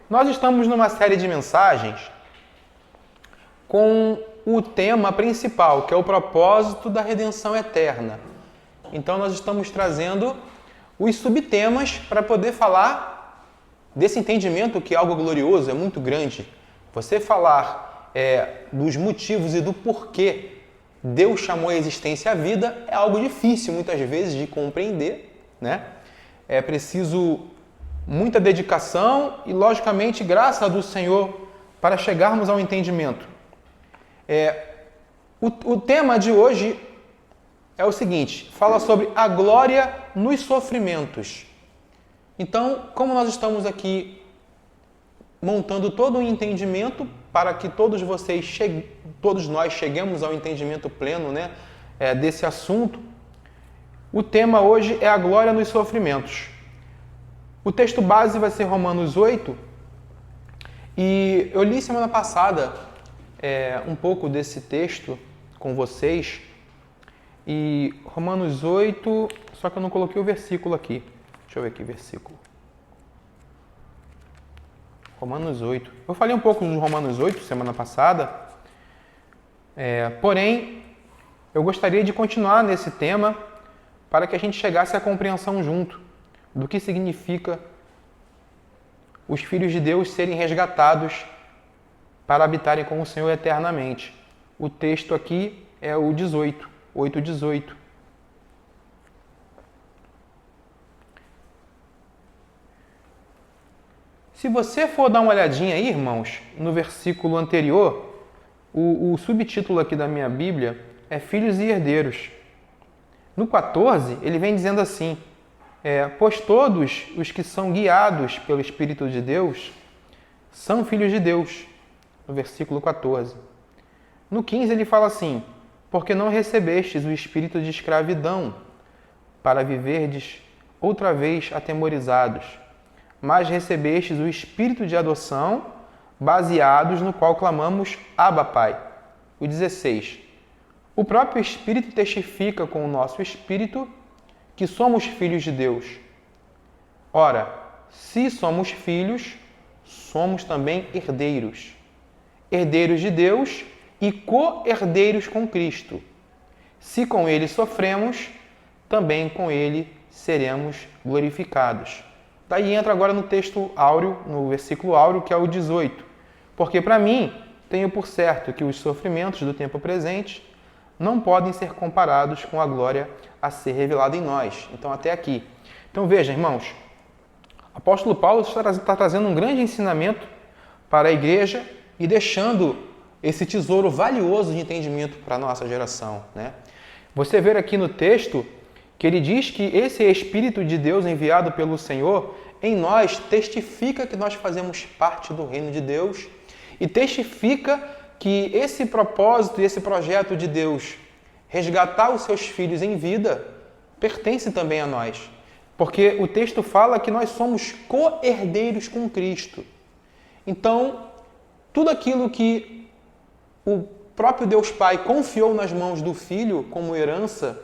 Nós estamos numa série de mensagens com o tema principal, que é o propósito da redenção eterna. Então nós estamos trazendo os subtemas para poder falar desse entendimento que é algo glorioso, é muito grande. Você falar dos motivos e do porquê Deus chamou a existência a vida é algo difícil muitas vezes de compreender, né? É preciso muita dedicação e, logicamente, graça do Senhor para chegarmos ao entendimento. O tema de hoje é o seguinte, fala sobre a glória nos sofrimentos. Então, como nós estamos aqui montando todo um entendimento para que todos nós cheguemos ao entendimento pleno, né, desse assunto, o tema hoje é a glória nos sofrimentos. O texto base vai ser Romanos 8, e eu li semana passada um pouco desse texto com vocês, e Romanos 8, só que eu não coloquei o versículo aqui. Deixa eu ver aqui, versículo. Romanos 8. Eu falei um pouco de Romanos 8 semana passada, porém, eu gostaria de continuar nesse tema para que a gente chegasse à compreensão junto do que significa os filhos de Deus serem resgatados para habitarem com o Senhor eternamente. O texto aqui é o 18, 8:18. Se você for dar uma olhadinha aí, irmãos, no versículo anterior, o subtítulo aqui da minha Bíblia é Filhos e Herdeiros. No 14, ele vem dizendo assim, pois todos os que são guiados pelo Espírito de Deus são filhos de Deus, no versículo 14. No 15 ele fala assim, porque não recebestes o espírito de escravidão para viverdes outra vez atemorizados, mas recebestes o espírito de adoção, baseados no qual clamamos Abba, Pai. O 16. O próprio Espírito testifica com o nosso espírito que somos filhos de Deus. Ora, se somos filhos, somos também herdeiros. Herdeiros de Deus e co-herdeiros com Cristo. Se com Ele sofremos, também com Ele seremos glorificados. Daí entra agora no texto áureo, no versículo áureo, que é o 18. Porque para mim, tenho por certo que os sofrimentos do tempo presente não podem ser comparados com a glória a ser revelada em nós. Então, até aqui. Então, veja, irmãos, o apóstolo Paulo está trazendo um grande ensinamento para a igreja e deixando esse tesouro valioso de entendimento para a nossa geração, né? Você vê aqui no texto que ele diz que esse Espírito de Deus enviado pelo Senhor em nós testifica que nós fazemos parte do reino de Deus e testifica que esse propósito e esse projeto de Deus, resgatar os seus filhos em vida, pertence também a nós. Porque o texto fala que nós somos co-herdeiros com Cristo. Então, tudo aquilo que o próprio Deus Pai confiou nas mãos do Filho como herança,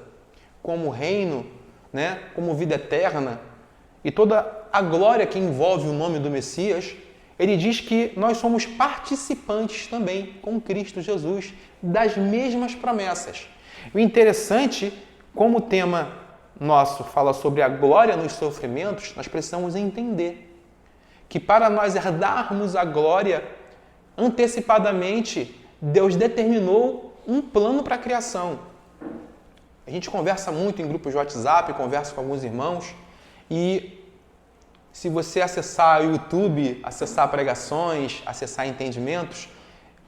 como reino, né, como vida eterna, e toda a glória que envolve o nome do Messias, ele diz que nós somos participantes também com Cristo Jesus das mesmas promessas. O interessante, como o tema nosso fala sobre a glória nos sofrimentos, nós precisamos entender que para nós herdarmos a glória, antecipadamente, Deus determinou um plano para a criação. A gente conversa muito em grupos de WhatsApp, conversa com alguns irmãos, e se você acessar o YouTube, acessar pregações, acessar entendimentos,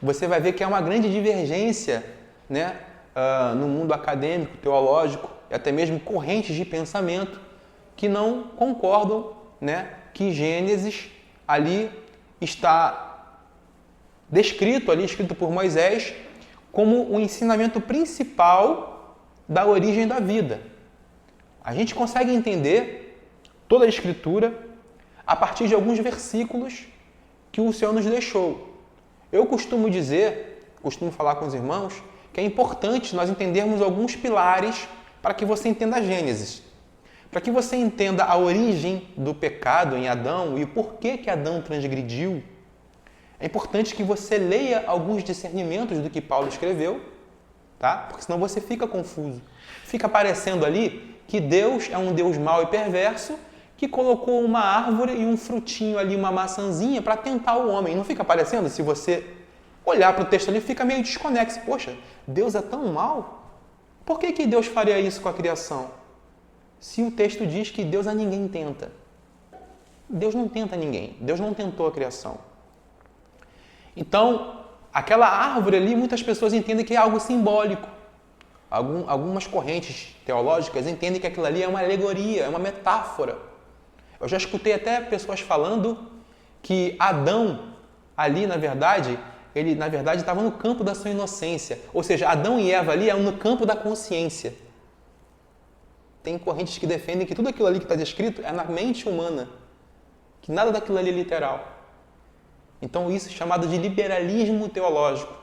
você vai ver que há uma grande divergência, né, no mundo acadêmico, teológico, e até mesmo correntes de pensamento que não concordam, né, que Gênesis ali está descrito, ali escrito por Moisés, como o ensinamento principal da origem da vida. A gente consegue entender toda a Escritura a partir de alguns versículos que o Senhor nos deixou. Eu costumo falar com os irmãos, que é importante nós entendermos alguns pilares para que você entenda Gênesis. Para que você entenda a origem do pecado em Adão e o porquê que Adão transgrediu, é importante que você leia alguns discernimentos do que Paulo escreveu, tá? Porque senão você fica confuso. Fica parecendo ali que Deus é um Deus mau e perverso que colocou uma árvore e um frutinho ali, uma maçãzinha, para tentar o homem. Não fica parecendo? Se você olhar para o texto ali, fica meio desconexo. Poxa, Deus é tão mau? Por que Deus faria isso com a criação? Se o texto diz que Deus a ninguém tenta. Deus não tenta ninguém. Deus não tentou a criação. Então, aquela árvore ali, muitas pessoas entendem que é algo simbólico. Algumas correntes teológicas entendem que aquilo ali é uma alegoria, é uma metáfora. Eu já escutei até pessoas falando que Adão, ali, na verdade, ele estava no campo da sua inocência. Ou seja, Adão e Eva ali é no campo da consciência. Tem correntes que defendem que tudo aquilo ali que está descrito é na mente humana, que nada daquilo ali é literal. Então isso é chamado de liberalismo teológico.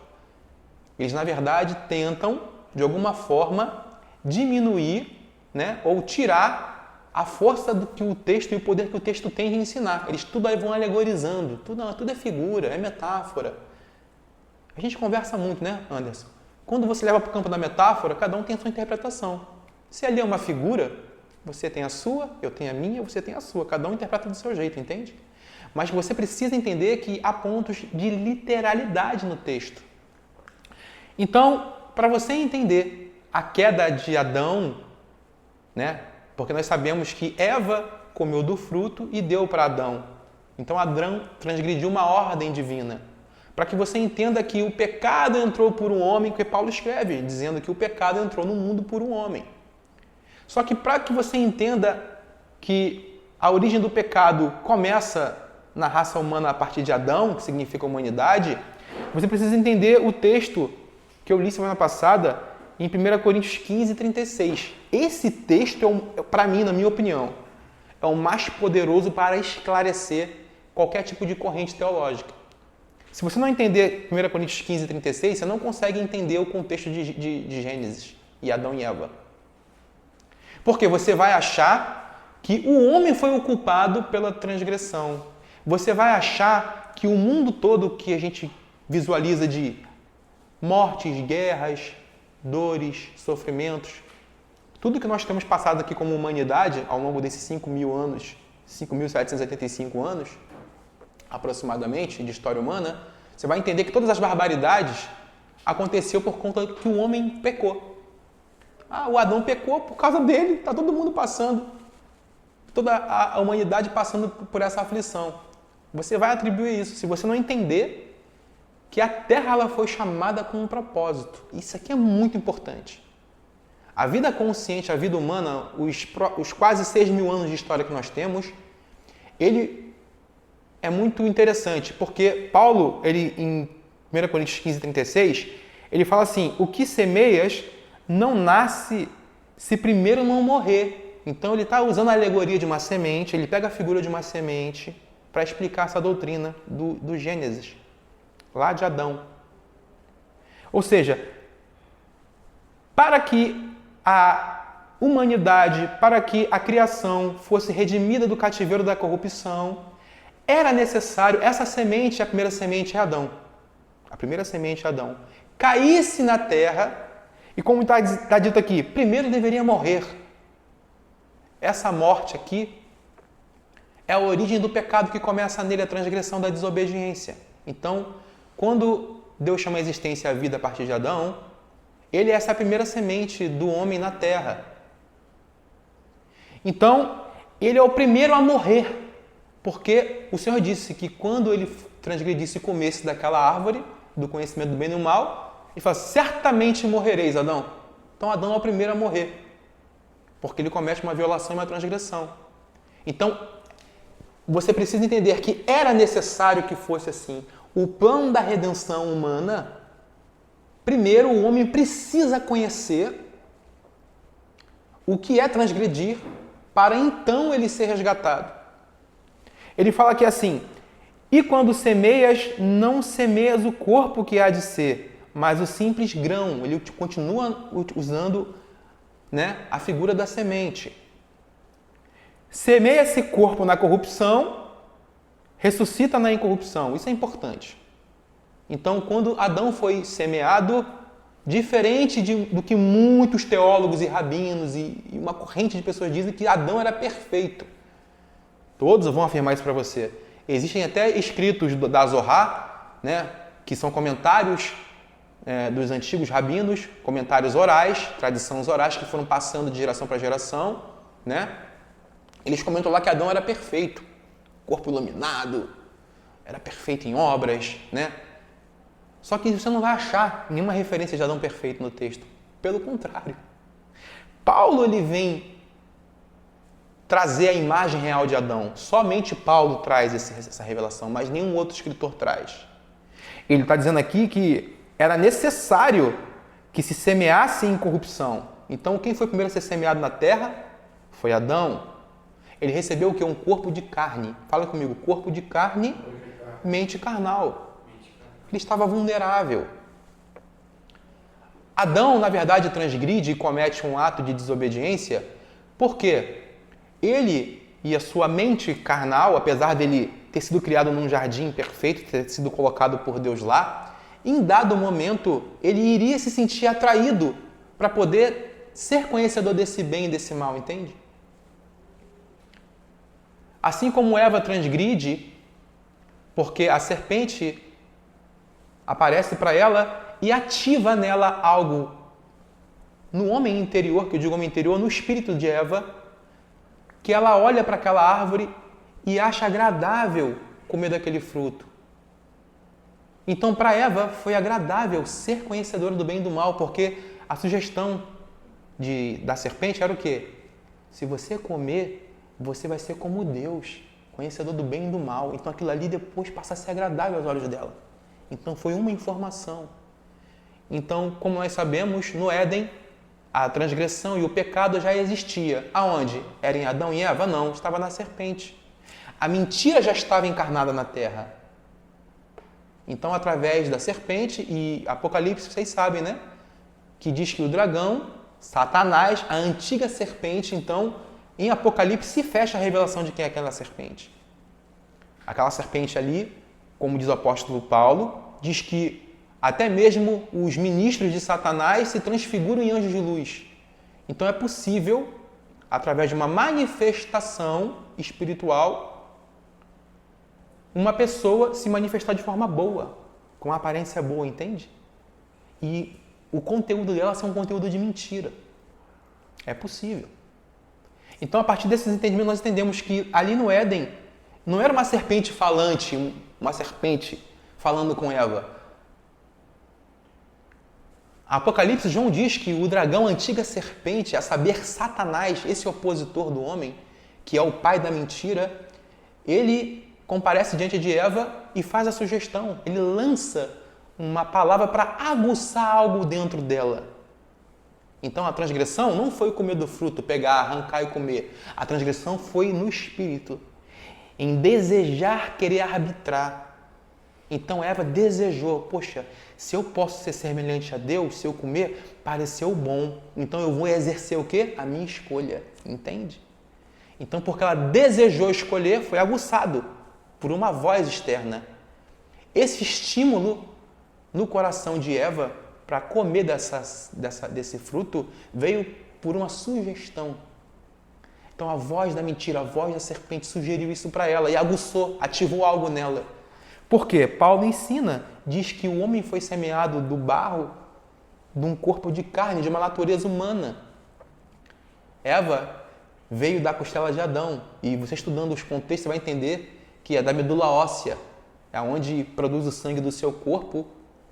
Eles, na verdade, tentam, de alguma forma, diminuir, né, ou tirar a força do que o texto e o poder que o texto tem de ensinar. Eles tudo aí vão alegorizando. Tudo é figura, é metáfora. A gente conversa muito, né, Anderson? Quando você leva para o campo da metáfora, cada um tem a sua interpretação. Se ali é uma figura, você tem a sua, eu tenho a minha, você tem a sua. Cada um interpreta do seu jeito, entende? Mas você precisa entender que há pontos de literalidade no texto. Então, para você entender a queda de Adão, né? Porque nós sabemos que Eva comeu do fruto e deu para Adão. Então, Adão transgrediu uma ordem divina. Para que você entenda que o pecado entrou por um homem, que Paulo escreve, dizendo que o pecado entrou no mundo por um homem. Só que para que você entenda que a origem do pecado começa na raça humana a partir de Adão, que significa humanidade, você precisa entender o texto que eu li semana passada em 1 Coríntios 15, 36. Esse texto, para mim, na minha opinião, é o mais poderoso para esclarecer qualquer tipo de corrente teológica. Se você não entender 1 Coríntios 15, 36, você não consegue entender o contexto de Gênesis e Adão e Eva. Porque você vai achar que o homem foi o culpado pela transgressão. Você vai achar que o mundo todo que a gente visualiza de mortes, guerras, dores, sofrimentos, tudo que nós temos passado aqui como humanidade ao longo desses 5.000 anos, 5.785 anos, aproximadamente, de história humana, você vai entender que todas as barbaridades aconteceu por conta que o homem pecou. O Adão pecou por causa dele, está todo mundo passando, toda a humanidade passando por essa aflição. Você vai atribuir isso, se você não entender que a Terra ela foi chamada com um propósito. Isso aqui é muito importante. A vida consciente, a vida humana, os quase 6.000 anos de história que nós temos, ele é muito interessante, porque Paulo, ele, em 1 Coríntios 15, 36, ele fala assim, o que semeias não nasce se primeiro não morrer. Então ele está usando a alegoria de uma semente, ele pega a figura de uma semente para explicar essa doutrina do Gênesis, lá de Adão. Ou seja, para que a humanidade, para que a criação fosse redimida do cativeiro da corrupção, era necessário, essa semente, a primeira semente é Adão. A primeira semente é Adão. Caísse na terra, e como está dito aqui, primeiro deveria morrer. Essa morte aqui é a origem do pecado que começa nele, a transgressão da desobediência. Então, quando Deus chama a existência e a vida a partir de Adão, ele é essa primeira semente do homem na terra. Então, ele é o primeiro a morrer, porque o Senhor disse que quando ele transgredisse e comesse daquela árvore, do conhecimento do bem e do mal, ele fala, certamente morrereis, Adão. Então, Adão é o primeiro a morrer, porque ele comete uma violação e uma transgressão. Então, você precisa entender que era necessário que fosse assim. O plano da redenção humana, primeiro o homem precisa conhecer o que é transgredir para então ele ser resgatado. Ele fala aqui assim, e quando semeias, não semeias o corpo que há de ser, mas o simples grão. Ele continua usando, né, a figura da semente. semeia esse corpo na corrupção, ressuscita na incorrupção. Isso é importante. Então, quando Adão foi semeado, diferente do que muitos teólogos e rabinos e uma corrente de pessoas dizem que Adão era perfeito. Todos vão afirmar isso para você. Existem até escritos da Zohar, né, que são comentários dos antigos rabinos, comentários orais, tradições orais que foram passando de geração para geração, né? Eles comentam lá que Adão era perfeito, corpo iluminado, era perfeito em obras, né? Só que você não vai achar nenhuma referência de Adão perfeito no texto. Pelo contrário. Paulo ele vem trazer a imagem real de Adão. Somente Paulo traz essa revelação, mas nenhum outro escritor traz. Ele está dizendo aqui que era necessário que se semeasse em corrupção. Então, quem foi primeiro a ser semeado na terra? Foi Adão. Ele recebeu o quê? Um corpo de carne. Fala comigo, corpo de carne, mente carnal. Ele estava vulnerável. Adão, na verdade, transgride e comete um ato de desobediência porque ele e a sua mente carnal, apesar dele ter sido criado num jardim perfeito, ter sido colocado por Deus lá, em dado momento ele iria se sentir atraído para poder ser conhecedor desse bem e desse mal, entende? Assim como Eva transgride, porque a serpente aparece para ela e ativa nela algo no homem interior, que eu digo homem interior, no espírito de Eva, que ela olha para aquela árvore e acha agradável comer daquele fruto. Então, para Eva, foi agradável ser conhecedora do bem e do mal, porque a sugestão da serpente era o quê? Se você comer, você vai ser como Deus, conhecedor do bem e do mal. Então, aquilo ali depois passa a ser agradável aos olhos dela. Então, foi uma informação. Então, como nós sabemos, no Éden, a transgressão e o pecado já existia. Aonde? Era em Adão e Eva? Não, estava na serpente. A mentira já estava encarnada na terra. Então, através da serpente, e Apocalipse, vocês sabem, né? Que diz que o dragão, Satanás, a antiga serpente, então, em Apocalipse se fecha a revelação de quem é aquela serpente. Aquela serpente ali, como diz o apóstolo Paulo, diz que até mesmo os ministros de Satanás se transfiguram em anjos de luz. Então é possível, através de uma manifestação espiritual, uma pessoa se manifestar de forma boa, com uma aparência boa, entende? E o conteúdo dela ser um conteúdo de mentira. É possível. Então, a partir desses entendimentos, nós entendemos que ali no Éden, não era uma serpente falante, uma serpente falando com Eva. Apocalipse, João diz que o dragão, a antiga serpente, a saber, Satanás, esse opositor do homem, que é o pai da mentira, ele comparece diante de Eva e faz a sugestão. Ele lança uma palavra para aguçar algo dentro dela. Então a transgressão não foi comer do fruto, pegar, arrancar e comer. A transgressão foi no espírito, em desejar, querer arbitrar. Então Eva desejou, poxa, se eu posso ser semelhante a Deus, se eu comer, pareceu bom. Então eu vou exercer o quê? A minha escolha, entende? Então porque ela desejou escolher, foi aguçado por uma voz externa. Esse estímulo no coração de Eva para comer desse fruto veio por uma sugestão. Então a voz da mentira, a voz da serpente sugeriu isso para ela e aguçou, ativou algo nela. Por quê? Paulo ensina, diz que o homem foi semeado do barro, de um corpo de carne, de uma natureza humana. Eva veio da costela de Adão. E você estudando os contextos, você vai entender que é da medula óssea, é onde produz o sangue do seu corpo,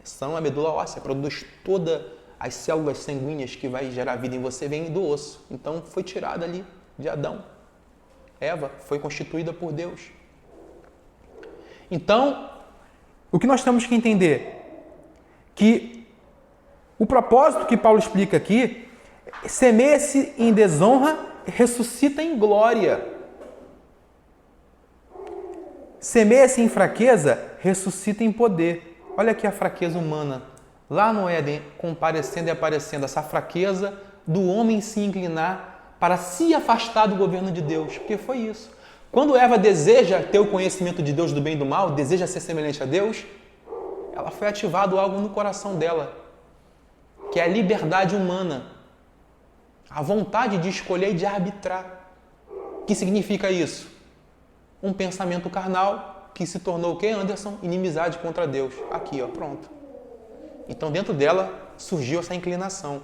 são a medula óssea, produz todas as células sanguíneas que vai gerar vida em você, vem do osso. Então foi tirada ali de Adão. Eva foi constituída por Deus. Então, o que nós temos que entender? Que o propósito que Paulo explica aqui, semeia-se em desonra, ressuscita em glória. Semeia-se em fraqueza, ressuscita em poder. Olha aqui a fraqueza humana. Lá no Éden, comparecendo e aparecendo, essa fraqueza do homem se inclinar para se afastar do governo de Deus, porque foi isso. Quando Eva deseja ter o conhecimento de Deus do bem e do mal, deseja ser semelhante a Deus, ela foi ativado algo no coração dela, que é a liberdade humana, a vontade de escolher e de arbitrar. O que significa isso? Um pensamento carnal que se tornou o quê, Anderson? Inimizade contra Deus. Aqui, ó, pronto. Então, dentro dela surgiu essa inclinação.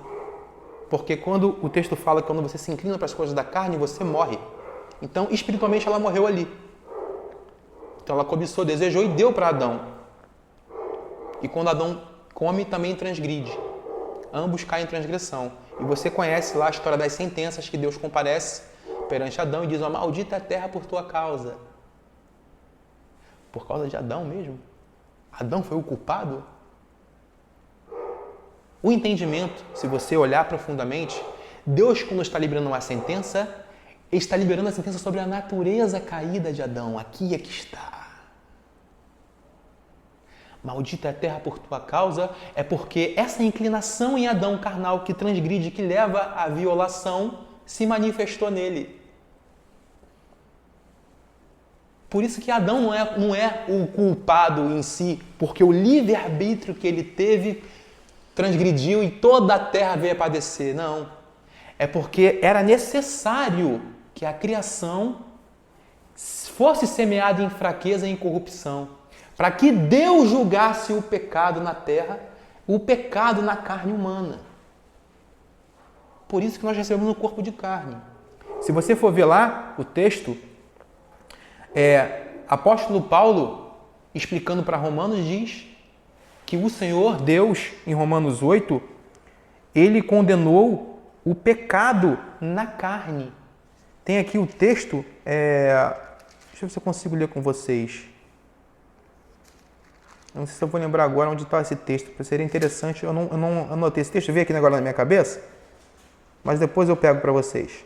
Porque quando o texto fala que quando você se inclina para as coisas da carne, você morre. Então, espiritualmente, ela morreu ali. Então, ela cobiçou, desejou e deu para Adão. E quando Adão come, também transgride. Ambos caem em transgressão. E você conhece lá a história das sentenças que Deus comparece perante Adão e diz: ó, maldita é a terra por tua causa. Por causa de Adão mesmo? Adão foi o culpado? O entendimento, se você olhar profundamente, Deus, quando está liberando uma sentença, Ele está liberando a sentença sobre a natureza caída de Adão. Aqui é que está. Maldita é a terra por tua causa, é porque essa inclinação em Adão carnal que transgride, que leva à violação, se manifestou nele. Por isso que Adão não é o culpado em si, porque o livre-arbítrio que ele teve transgrediu e toda a terra veio a padecer. Não. É porque era necessário que a criação fosse semeada em fraqueza e em corrupção, para que Deus julgasse o pecado na terra, o pecado na carne humana. Por isso que nós recebemos no corpo de carne. Se você for ver lá o texto, apóstolo Paulo, explicando para Romanos, diz que o Senhor Deus, em Romanos 8, ele condenou o pecado na carne. Tem aqui o texto, deixa eu ver se eu consigo ler com vocês. Eu não sei se eu vou lembrar agora onde está esse texto, porque seria interessante. Eu não anotei esse texto, veio aqui agora na minha cabeça, mas depois eu pego para vocês.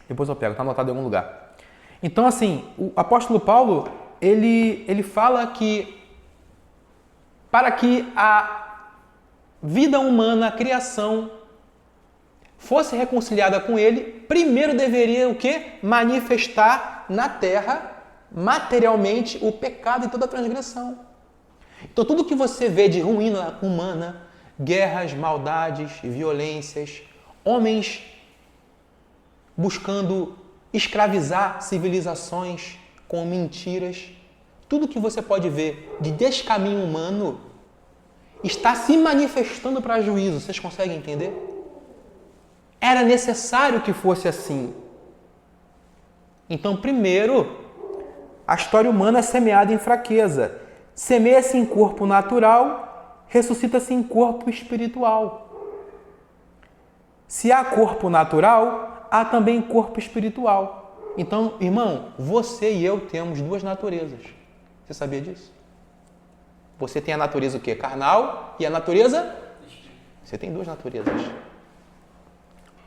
Depois eu pego, está anotado em algum lugar. Então, assim, o apóstolo Paulo, ele fala que para que a vida humana, a criação, fosse reconciliada com ele, primeiro deveria o quê? Manifestar na terra, materialmente, o pecado e toda a transgressão. Então, tudo que você vê de ruína humana, guerras, maldades, violências, homens buscando escravizar civilizações com mentiras, tudo que você pode ver de descaminho humano está se manifestando para juízo. Vocês conseguem entender? Era necessário que fosse assim. Então, primeiro, a história humana é semeada em fraqueza. Semeia-se em corpo natural, ressuscita-se em corpo espiritual. Se há corpo natural, há também corpo espiritual. Então, irmão, você e eu temos duas naturezas. Você sabia disso? Você tem a natureza o quê? Carnal e a natureza? Você tem duas naturezas.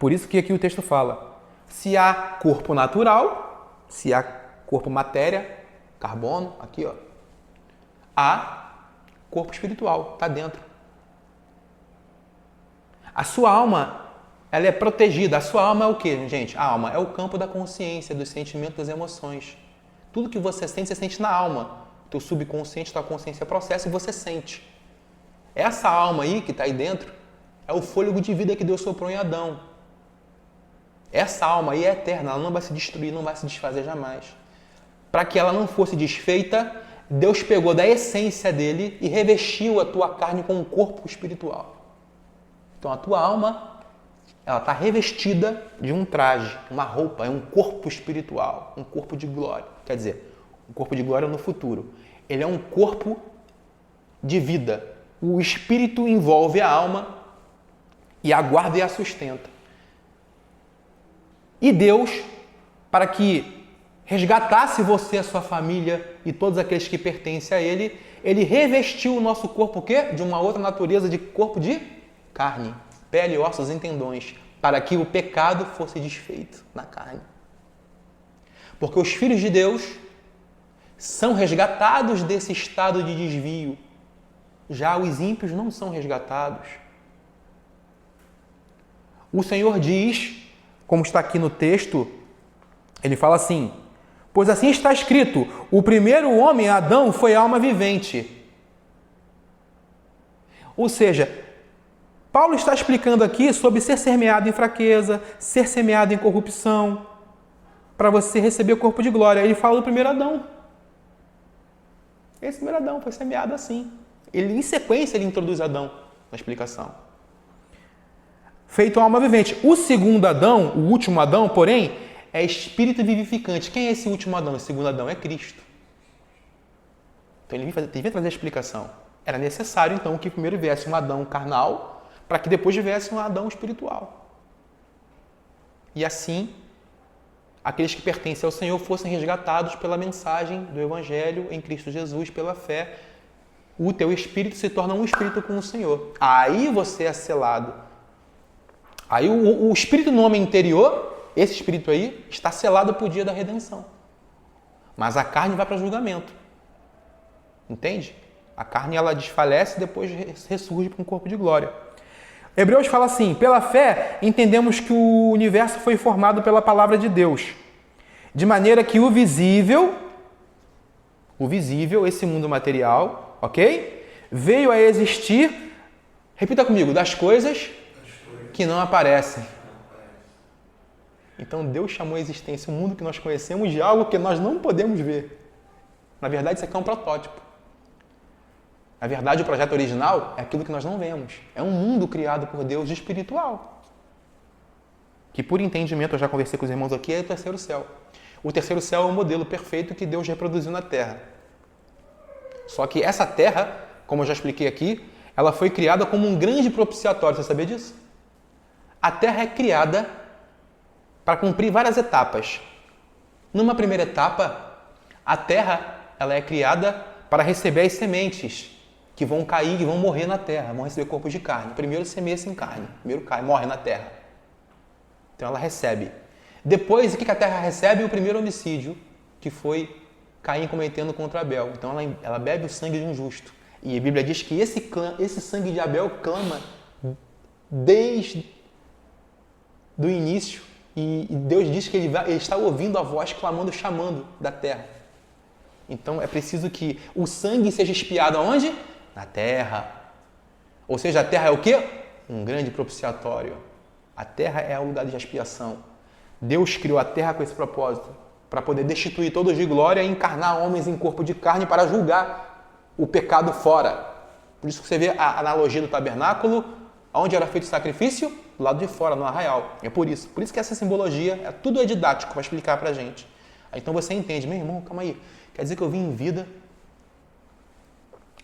Por isso que aqui o texto fala: se há corpo natural, se há corpo matéria, carbono, aqui ó, há corpo espiritual, está dentro. A sua alma, ela é protegida. A sua alma é o quê, gente? A alma é o campo da consciência, dos sentimentos, das emoções. Tudo que você sente na alma. Teu subconsciente, tua consciência processa e você sente. Essa alma aí que está aí dentro é o fôlego de vida que Deus soprou em Adão. Essa alma aí é eterna, ela não vai se destruir, não vai se desfazer jamais. Para que ela não fosse desfeita, Deus pegou da essência dele e revestiu a tua carne com um corpo espiritual. Então a tua alma, ela está revestida de um traje, uma roupa, é um corpo espiritual, um corpo de glória. Quer dizer, um corpo de glória no futuro. Ele é um corpo de vida. O espírito envolve a alma e a guarda e a sustenta. E Deus, para que resgatasse você, a sua família e todos aqueles que pertencem a Ele, Ele revestiu o nosso corpo o quê? De uma outra natureza, de corpo de carne, pele, ossos e tendões, para que o pecado fosse desfeito na carne. Porque os filhos de Deus são resgatados desse estado de desvio. Já os ímpios não são resgatados. O Senhor diz, como está aqui no texto, ele fala assim: pois assim está escrito, o primeiro homem, Adão, foi alma vivente. Ou seja, Paulo está explicando aqui sobre ser semeado em fraqueza, ser semeado em corrupção, para você receber o corpo de glória. Ele fala do primeiro Adão. Esse primeiro Adão foi semeado assim. Ele, em sequência, ele introduz Adão na explicação. Feito alma vivente. O segundo Adão, o último Adão, porém, é espírito vivificante. Quem é esse último Adão? Esse segundo Adão é Cristo. Então ele devia trazer a explicação. Era necessário, então, que primeiro viesse um Adão carnal, para que depois viesse um Adão espiritual. E assim, aqueles que pertencem ao Senhor fossem resgatados pela mensagem do Evangelho em Cristo Jesus, pela fé. O teu espírito se torna um espírito com o Senhor. Aí você é selado. Aí o espírito no homem interior, esse espírito aí, está selado para o dia da redenção. Mas a carne vai para julgamento. Entende? A carne, ela desfalece e depois ressurge para um corpo de glória. Hebreus fala assim: pela fé, entendemos que o universo foi formado pela palavra de Deus, de maneira que o visível, esse mundo material, ok? Veio a existir, repita comigo, das coisas que não aparecem. Então Deus chamou a existência, o mundo que nós conhecemos, de algo que nós não podemos ver. Na verdade, isso aqui é um protótipo. Na verdade, o projeto original é aquilo que nós não vemos. É um mundo criado por Deus espiritual. Que, por entendimento, eu já conversei com os irmãos aqui, é o terceiro céu. O terceiro céu é o modelo perfeito que Deus reproduziu na Terra. Só que essa Terra, como eu já expliquei aqui, ela foi criada como um grande propiciatório. Você sabia disso? A Terra é criada para cumprir várias etapas. Numa primeira etapa, a Terra ela é criada para receber as sementes que vão cair, que vão morrer na terra, vão receber corpos de carne. Primeiro semeia-se em carne, primeiro cai, morre na terra. Então ela recebe. Depois, o que a terra recebe? O primeiro homicídio, que foi Caim cometendo contra Abel. Então ela bebe o sangue de um justo. E a Bíblia diz que esse sangue de Abel clama desde do início. E Deus diz que ele está ouvindo a voz clamando, chamando da terra. Então é preciso que o sangue seja expiado aonde? Na terra. Ou seja, a terra é o quê? Um grande propiciatório. A terra é o lugar de expiação. Deus criou a terra com esse propósito, para poder destituir todos de glória e encarnar homens em corpo de carne para julgar o pecado fora. Por isso que você vê a analogia do tabernáculo, onde era feito o sacrifício? Do lado de fora, no arraial. É por isso que essa simbologia, tudo é didático para explicar para a gente. Então você entende, meu irmão, calma aí. Quer dizer que eu vim em vida,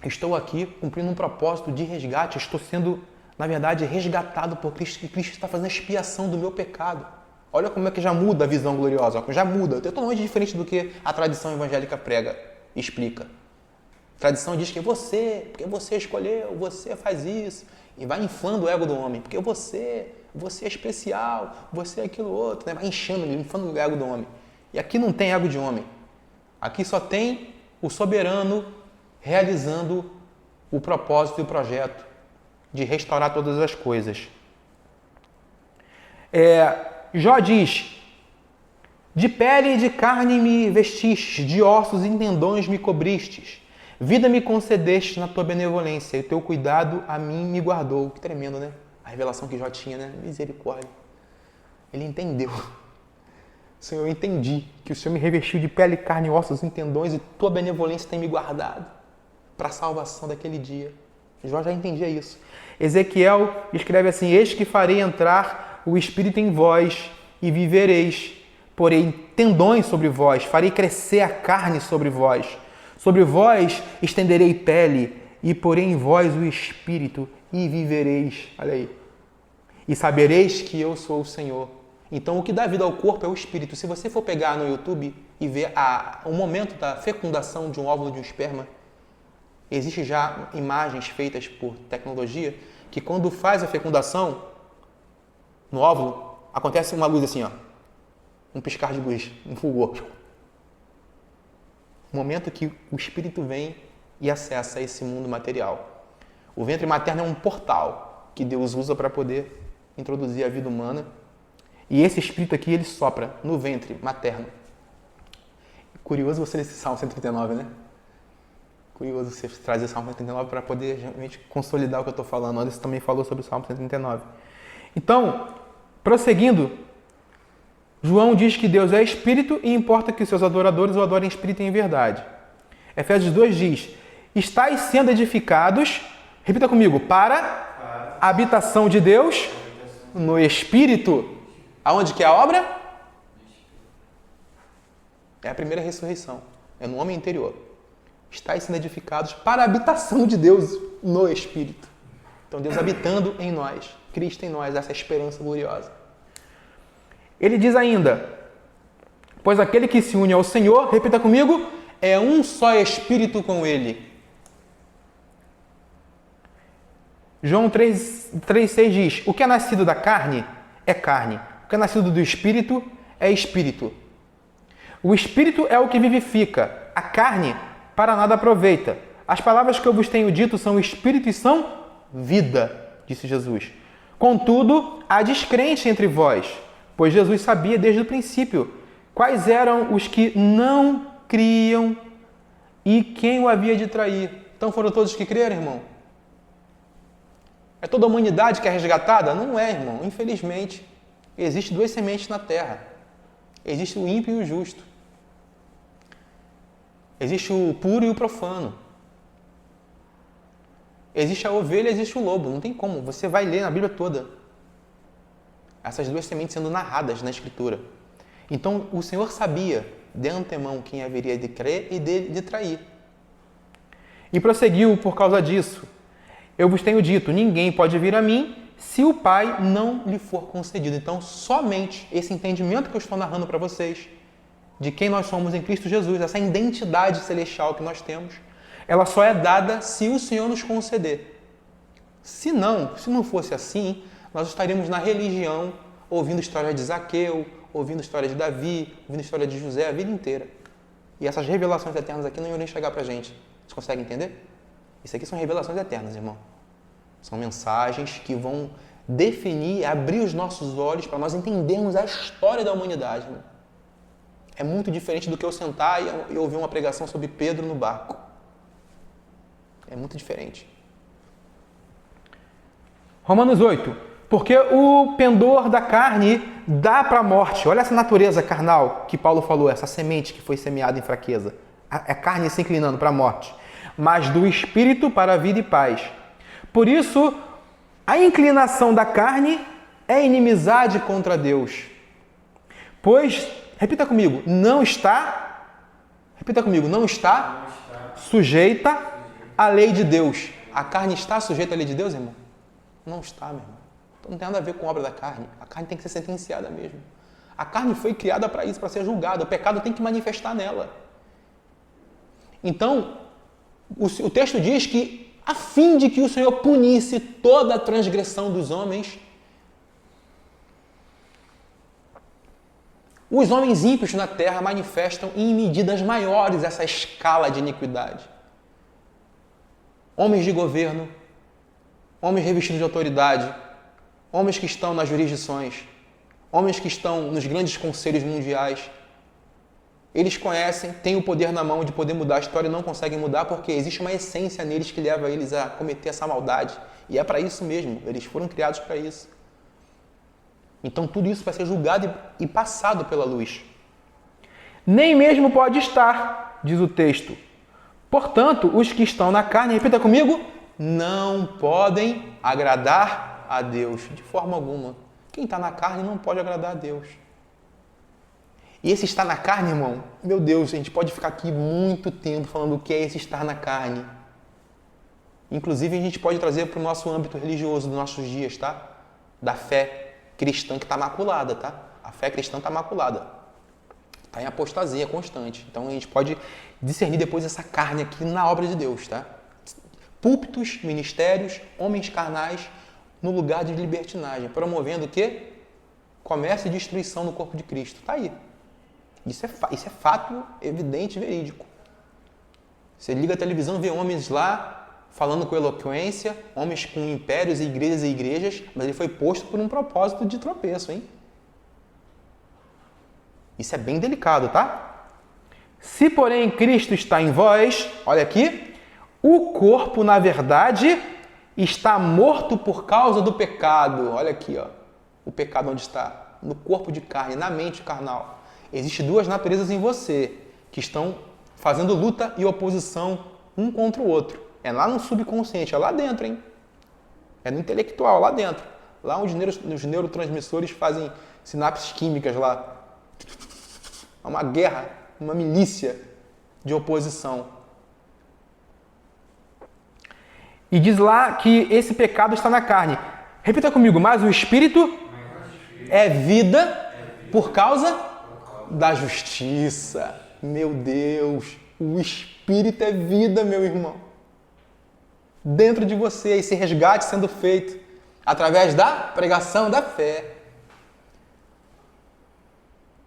estou aqui cumprindo um propósito de resgate, estou sendo, na verdade, resgatado por Cristo, que Cristo está fazendo a expiação do meu pecado. Olha como é que já muda a visão gloriosa, já muda, é totalmente diferente do que a tradição evangélica prega e explica. A tradição diz que porque você escolheu, você faz isso, e vai inflando o ego do homem, porque você é especial, você é aquilo outro, né? Vai inflando o ego do homem. E aqui não tem ego de homem. Aqui só tem o soberano realizando o propósito e o projeto de restaurar todas as coisas. Jó diz: de pele e de carne me vestistes, de ossos e tendões me cobristes. Vida me concedeste na tua benevolência, e o teu cuidado a mim me guardou. Que tremendo, né? A revelação que Jó tinha, né? Misericórdia. Ele entendeu. Senhor, eu entendi que o Senhor me revestiu de pele, carne, ossos e tendões e tua benevolência tem me guardado para a salvação daquele dia. Jó já entendia isso. Ezequiel escreve assim: eis que farei entrar o Espírito em vós e vivereis. Porém, tendões sobre vós, farei crescer a carne sobre vós. Sobre vós estenderei pele e porei em vós o Espírito e vivereis. Olha aí. E sabereis que eu sou o Senhor. Então, o que dá vida ao corpo é o espírito. Se você for pegar no YouTube e ver o momento da fecundação de um óvulo de um esperma, existe já imagens feitas por tecnologia que quando faz a fecundação no óvulo, acontece uma luz assim, ó, um piscar de luz, um fulgor. O momento que o espírito vem e acessa esse mundo material. O ventre materno é um portal que Deus usa para poder introduzir a vida humana. E esse Espírito aqui, ele sopra no ventre materno. Curioso você ler esse Salmo 139, né? Curioso você trazer o Salmo 139 para poder realmente consolidar o que eu estou falando. Anderson também falou sobre o Salmo 139. Então, prosseguindo, João diz que Deus é Espírito e importa que seus adoradores o adorem em Espírito e em verdade. Efésios 2 diz, estáis sendo edificados, repita comigo, para a habitação de Deus no Espírito. Aonde que é a obra? É a primeira ressurreição. É no homem interior. Estáis sendo edificados para a habitação de Deus no Espírito. Então Deus habitando em nós. Cristo em nós, essa esperança gloriosa. Ele diz ainda, pois aquele que se une ao Senhor, repita comigo, é um só Espírito com Ele. João 3,6 diz, o que é nascido da carne é carne. O que é nascido do Espírito é Espírito. O Espírito é o que vivifica. A carne para nada aproveita. As palavras que eu vos tenho dito são Espírito e são vida, disse Jesus. Contudo, há descrente entre vós, pois Jesus sabia desde o princípio quais eram os que não criam e quem o havia de trair. Então foram todos que creram, irmão? É toda a humanidade que é resgatada? Não é, irmão. Infelizmente, existem duas sementes na terra. Existe o ímpio e o justo. Existe o puro e o profano. Existe a ovelha e existe o lobo. Não tem como. Você vai ler na Bíblia toda essas duas sementes sendo narradas na Escritura. Então, o Senhor sabia de antemão quem haveria de crer e de trair. E prosseguiu por causa disso. Eu vos tenho dito, ninguém pode vir a mim se o Pai não lhe for concedido. Então, somente esse entendimento que eu estou narrando para vocês, de quem nós somos em Cristo Jesus, essa identidade celestial que nós temos, ela só é dada se o Senhor nos conceder. Se não fosse assim, nós estaríamos na religião, ouvindo história de Zaqueu, ouvindo história de Davi, ouvindo história de José a vida inteira. E essas revelações eternas aqui não iam nem chegar para a gente. Vocês conseguem entender? Isso aqui são revelações eternas, irmão. São mensagens que vão definir, abrir os nossos olhos para nós entendermos a história da humanidade. Irmão. É muito diferente do que eu sentar e ouvir uma pregação sobre Pedro no barco. É muito diferente. Romanos 8. Porque o pendor da carne dá para a morte. Olha essa natureza carnal que Paulo falou, essa semente que foi semeada em fraqueza. A carne se inclinando para a morte. Mas do Espírito para a vida e paz. Por isso, a inclinação da carne é inimizade contra Deus. Pois, repita comigo, não está sujeita à lei de Deus. A carne está sujeita à lei de Deus, irmão? Não está, meu irmão. Então não tem nada a ver com a obra da carne. A carne tem que ser sentenciada mesmo. A carne foi criada para isso, para ser julgada. O pecado tem que manifestar nela. Então, o texto diz que, a fim de que o Senhor punisse toda a transgressão dos homens, os homens ímpios na terra manifestam em medidas maiores essa escala de iniquidade. Homens de governo, homens revestidos de autoridade, homens que estão nas jurisdições, homens que estão nos grandes conselhos mundiais, eles conhecem, têm o poder na mão de poder mudar a história e não conseguem mudar porque existe uma essência neles que leva eles a cometer essa maldade. E é para isso mesmo, eles foram criados para isso. Então tudo isso vai ser julgado e passado pela luz. Nem mesmo pode estar, diz o texto. Portanto, os que estão na carne, repita comigo, não podem agradar a Deus de forma alguma. Quem está na carne não pode agradar a Deus. E esse estar na carne, irmão, meu Deus, a gente pode ficar aqui muito tempo falando o que é esse estar na carne. Inclusive, a gente pode trazer para o nosso âmbito religioso dos nossos dias, tá? Da fé cristã que está maculada, tá? A fé cristã está maculada. Está em apostasia constante. Então, a gente pode discernir depois essa carne aqui na obra de Deus, tá? Púlpitos, ministérios, homens carnais no lugar de libertinagem, promovendo o quê? Comércio e destruição no corpo de Cristo. Está aí. Isso é fato evidente e verídico. Você liga a televisão, vê homens lá falando com eloquência, homens com impérios e igrejas, mas ele foi posto por um propósito de tropeço, hein? Isso é bem delicado, tá? Se, porém, Cristo está em vós, olha aqui, o corpo, na verdade, está morto por causa do pecado. Olha aqui, ó, o pecado onde está? No corpo de carne, na mente carnal. Existem duas naturezas em você que estão fazendo luta e oposição um contra o outro. É lá no subconsciente, é lá dentro, hein? É no intelectual, lá dentro. Lá onde os neurotransmissores fazem sinapses químicas lá. É uma guerra, uma milícia de oposição. E diz lá que esse pecado está na carne. Repita comigo, mas o Espírito é vida por causa da justiça. Meu Deus, o Espírito é vida, meu irmão. Dentro de você, esse resgate sendo feito através da pregação da fé.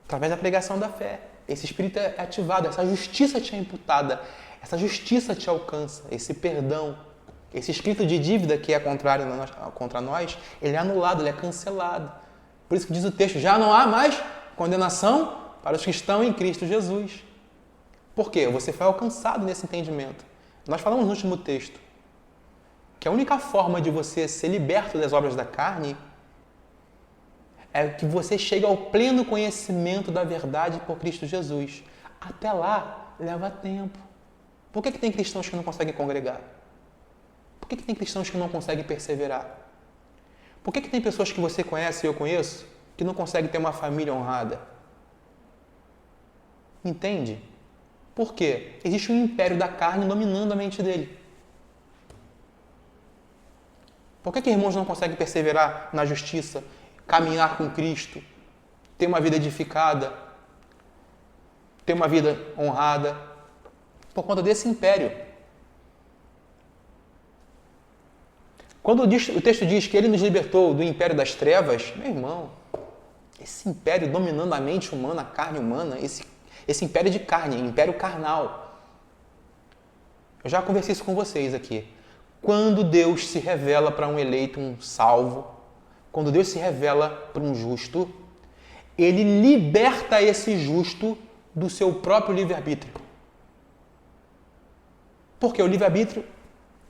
Através da pregação da fé. Esse Espírito é ativado, essa justiça te é imputada, essa justiça te alcança, esse perdão. Esse escrito de dívida que é contrário contra nós, ele é anulado, ele é cancelado. Por isso que diz o texto, já não há mais condenação para os que estão em Cristo Jesus. Por quê? Você foi alcançado nesse entendimento. Nós falamos no último texto que a única forma de você ser liberto das obras da carne é que você chegue ao pleno conhecimento da verdade por Cristo Jesus. Até lá, leva tempo. Por que tem cristãos que não conseguem congregar? Por que tem cristãos que não conseguem perseverar? Por que tem pessoas que você conhece e eu conheço que não conseguem ter uma família honrada? Entende? Por quê? Existe um império da carne dominando a mente dele. Por que irmãos não conseguem perseverar na justiça, caminhar com Cristo, ter uma vida edificada, ter uma vida honrada? Por conta desse império. Quando o texto diz que ele nos libertou do império das trevas, meu irmão, esse império dominando a mente humana, a carne humana, esse império de carne, império carnal. Eu já conversei isso com vocês aqui. Quando Deus se revela para um eleito, um salvo, quando Deus se revela para um justo, ele liberta esse justo do seu próprio livre-arbítrio. Porque o livre-arbítrio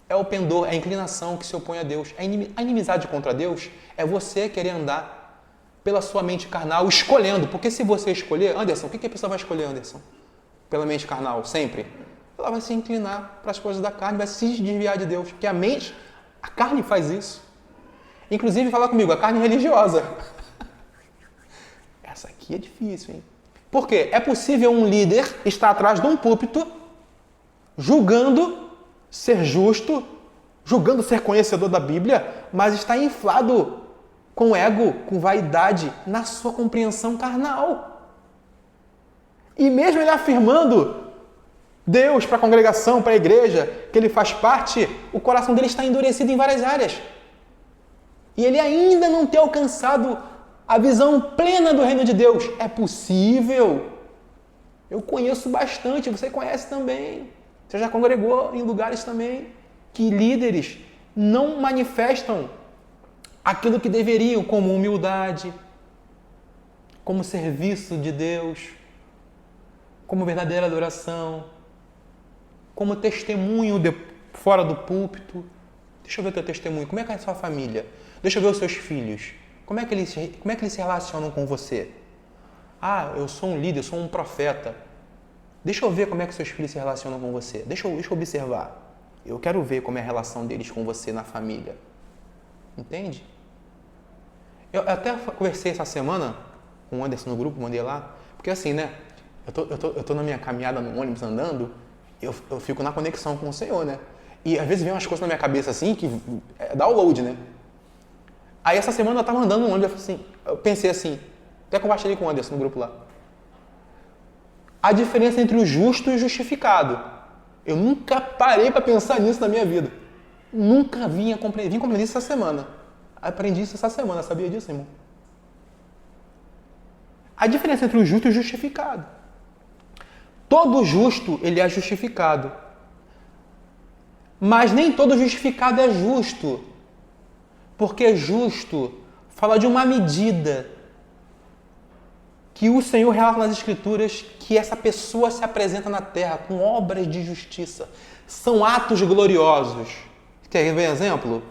é o pendor, é a inclinação que se opõe a Deus. A inimizade contra Deus é você querer andar pela sua mente carnal, escolhendo. Porque se você escolher, Anderson, o que a pessoa vai escolher, Anderson? Pela mente carnal, sempre? Ela vai se inclinar para as coisas da carne, vai se desviar de Deus. Porque a carne faz isso. Inclusive, fala comigo, a carne religiosa. Essa aqui é difícil, hein? Por quê? É possível um líder estar atrás de um púlpito, julgando ser justo, julgando ser conhecedor da Bíblia, mas está inflado com ego, com vaidade, na sua compreensão carnal. E mesmo ele afirmando Deus para a congregação, para a igreja, que ele faz parte, o coração dele está endurecido em várias áreas. E ele ainda não tem alcançado a visão plena do reino de Deus. É possível. Eu conheço bastante, você conhece também. Você já congregou em lugares também que líderes não manifestam aquilo que deveriam, como humildade, como serviço de Deus, como verdadeira adoração, como testemunho fora do púlpito. Deixa eu ver o teu testemunho. Como é que é a sua família? Deixa eu ver os seus filhos. Como é que eles se relacionam com você? Ah, eu sou um líder, eu sou um profeta. Deixa eu ver como é que seus filhos se relacionam com você. Deixa eu observar. Eu quero ver como é a relação deles com você na família. Entende? Eu até conversei essa semana com o Anderson no grupo, mandei lá. Porque assim, né? Eu tô na minha caminhada no ônibus andando, eu fico na conexão com o Senhor, né? E às vezes vem umas coisas na minha cabeça assim que é download, né? Aí essa semana eu tava andando no ônibus, assim, eu pensei assim, até compartilhei com o Anderson no grupo lá. A diferença entre o justo e o justificado. Eu nunca parei para pensar nisso na minha vida. Nunca vim compreender isso essa semana. Aprendi isso essa semana, sabia disso, irmão? A diferença entre o justo e o justificado. Todo justo, ele é justificado. Mas nem todo justificado é justo. Porque justo fala de uma medida que o Senhor relata nas Escrituras, que essa pessoa se apresenta na terra com obras de justiça. São atos gloriosos. Quer ver exemplo?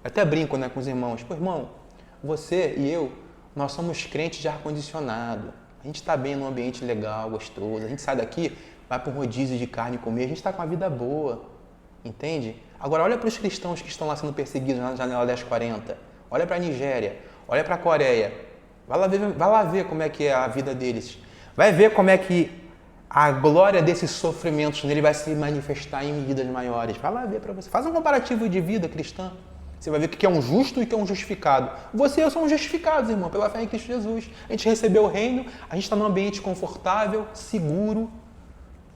Eu até brinco, né, com os irmãos. Pô, irmão, você e eu, nós somos crentes de ar-condicionado. A gente está bem num ambiente legal, gostoso. A gente sai daqui, vai para um rodízio de carne comer. A gente está com uma vida boa. Entende? Agora, olha para os cristãos que estão lá sendo perseguidos na janela 1040. Olha para a Nigéria. Olha para a Coreia. Vai lá ver como é que é a vida deles. Vai ver como é que a glória desses sofrimentos nele vai se manifestar em medidas maiores. Vai lá ver para você. Faz um comparativo de vida cristã. Você vai ver o que é um justo e o que é um justificado. Você e eu somos justificados, irmão, pela fé em Cristo Jesus. A gente recebeu o reino, a gente está num ambiente confortável, seguro.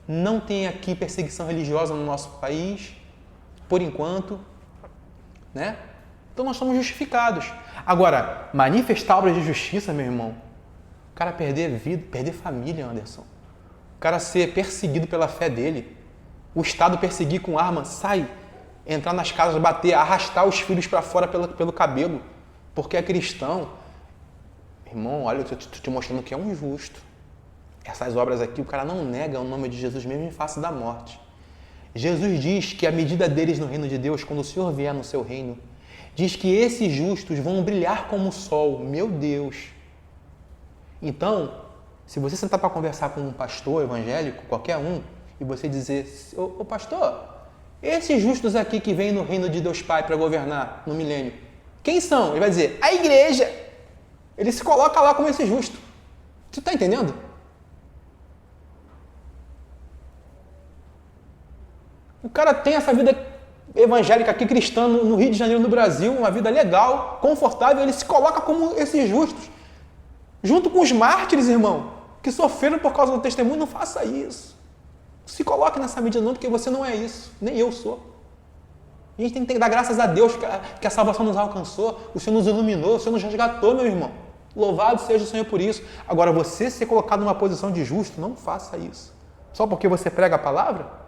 Não tem aqui perseguição religiosa no nosso país, por enquanto, né? Então nós somos justificados. Agora, manifestar obras de justiça, meu irmão, o cara perder vida, perder família, Anderson. O cara ser perseguido pela fé dele. O Estado perseguir com arma, sai, entrar nas casas, bater, arrastar os filhos para fora pelo cabelo, porque é cristão. Irmão, olha, eu estou te mostrando que é um injusto. Essas obras aqui, o cara não nega o nome de Jesus mesmo em face da morte. Jesus diz que a medida deles no reino de Deus, quando o Senhor vier no seu reino, diz que esses justos vão brilhar como o sol. Meu Deus! Então, se você sentar para conversar com um pastor evangélico, qualquer um, e você dizer, ô pastor, esses justos aqui que vêm no reino de Deus Pai para governar no milênio, quem são? Ele vai dizer, a igreja. Ele se coloca lá como esse justo. Você está entendendo? O cara tem essa vida evangélica aqui, cristã, no Rio de Janeiro, no Brasil, uma vida legal, confortável, ele se coloca como esses justos. Junto com os mártires, irmão, que sofreram por causa do testemunho, não faça isso. Se coloque nessa medida não, porque você não é isso, nem eu sou. A gente tem que dar graças a Deus que a salvação nos alcançou, o Senhor nos iluminou, o Senhor nos resgatou, meu irmão. Louvado seja o Senhor por isso. Agora, você ser colocado numa posição de justo, não faça isso. Só porque você prega a palavra?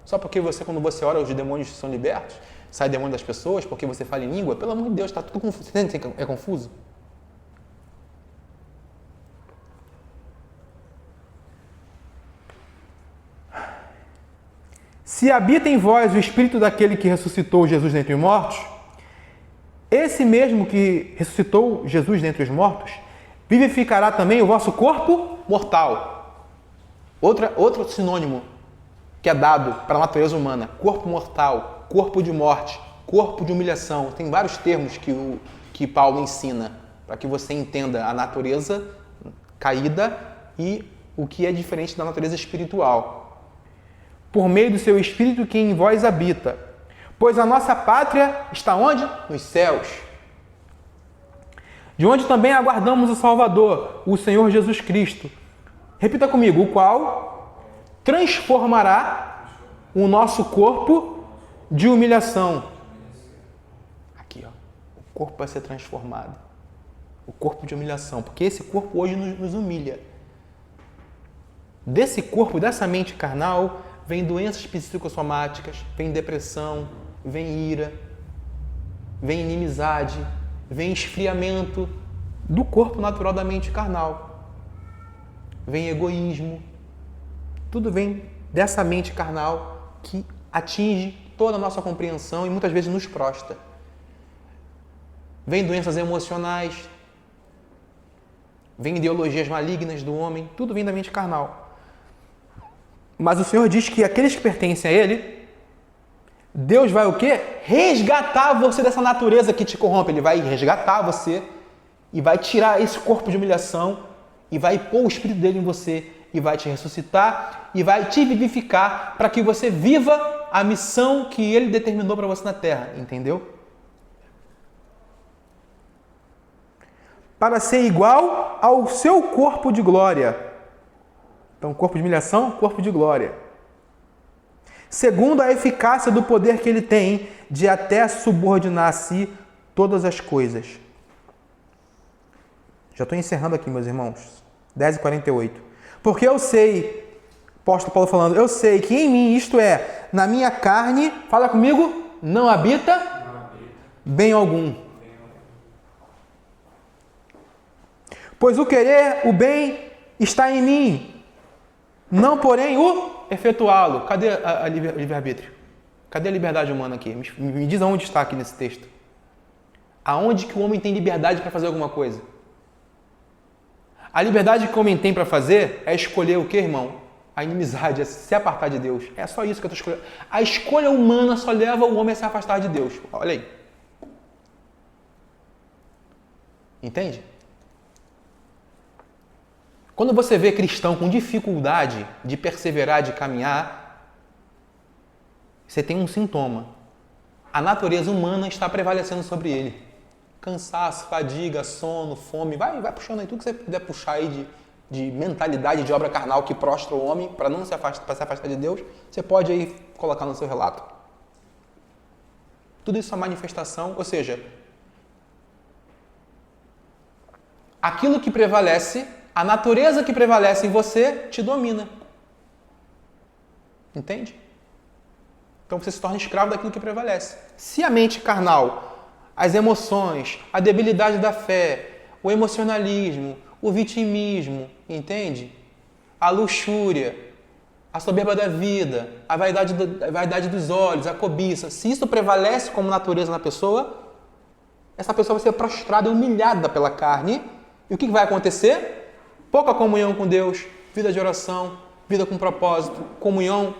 Só porque você, quando você ora, os demônios são libertos? Sai demônio das pessoas? Porque você fala em língua? Pelo amor de Deus, está tudo confuso. Você entende que é confuso? Se habita em vós o Espírito daquele que ressuscitou Jesus dentre os mortos, esse mesmo que ressuscitou Jesus dentre os mortos, vivificará também o vosso corpo mortal. Outro sinônimo que é dado para a natureza humana, corpo mortal, corpo de morte, corpo de humilhação. Tem vários termos que Paulo ensina para que você entenda a natureza caída e o que é diferente da natureza espiritual. Por meio do seu Espírito que em vós habita. Pois a nossa pátria está onde? Nos céus. De onde também aguardamos o Salvador, o Senhor Jesus Cristo. Repita comigo, o qual transformará o nosso corpo de humilhação. Aqui, ó. O corpo vai ser transformado. O corpo de humilhação. Porque esse corpo hoje nos humilha. Desse corpo, dessa mente carnal, vem doenças psicossomáticas, vem depressão, vem ira, vem inimizade, vem esfriamento do corpo natural da mente carnal. Vem egoísmo. Tudo vem dessa mente carnal que atinge toda a nossa compreensão e muitas vezes nos prostra. Vem doenças emocionais, vem ideologias malignas do homem, tudo vem da mente carnal. Mas o Senhor diz que aqueles que pertencem a Ele, Deus vai o quê? Resgatar você dessa natureza que te corrompe. Ele vai resgatar você e vai tirar esse corpo de humilhação e vai pôr o Espírito dele em você e vai te ressuscitar e vai te vivificar para que você viva a missão que Ele determinou para você na terra. Entendeu? Para ser igual ao seu corpo de glória. Então, corpo de humilhação, corpo de glória. Segundo a eficácia do poder que Ele tem de até subordinar a si todas as coisas. Já estou encerrando aqui, meus irmãos. 10h48. Porque eu sei, apóstolo Paulo falando, eu sei que em mim, isto é, na minha carne, fala comigo, não habita bem algum. Pois o querer, o bem, está em mim, não porém o efetuá-lo. Cadê a livre-arbítrio? Cadê a liberdade humana aqui? Me diz aonde está aqui nesse texto. Aonde que o homem tem liberdade para fazer alguma coisa? A liberdade que o homem tem para fazer é escolher o que, irmão? A inimizade, é se apartar de Deus. É só isso que eu estou escolhendo. A escolha humana só leva o homem a se afastar de Deus. Olha aí. Entende? Quando você vê cristão com dificuldade de perseverar, de caminhar, você tem um sintoma. A natureza humana está prevalecendo sobre ele. Cansaço, fadiga, sono, fome, vai puxando aí tudo que você puder puxar aí de mentalidade de obra carnal que prostra o homem para não se afastar de Deus, você pode aí colocar no seu relato. Tudo isso é uma manifestação, ou seja, aquilo que prevalece, a natureza que prevalece em você te domina. Entende? Então você se torna escravo daquilo que prevalece. Se a mente carnal, as emoções, a debilidade da fé, o emocionalismo, o vitimismo, entende? A luxúria, a soberba da vida, a vaidade dos olhos, a cobiça. Se isso prevalece como natureza na pessoa, essa pessoa vai ser prostrada e humilhada pela carne. E o que vai acontecer? Pouca comunhão com Deus, vida de oração, vida com propósito, comunhão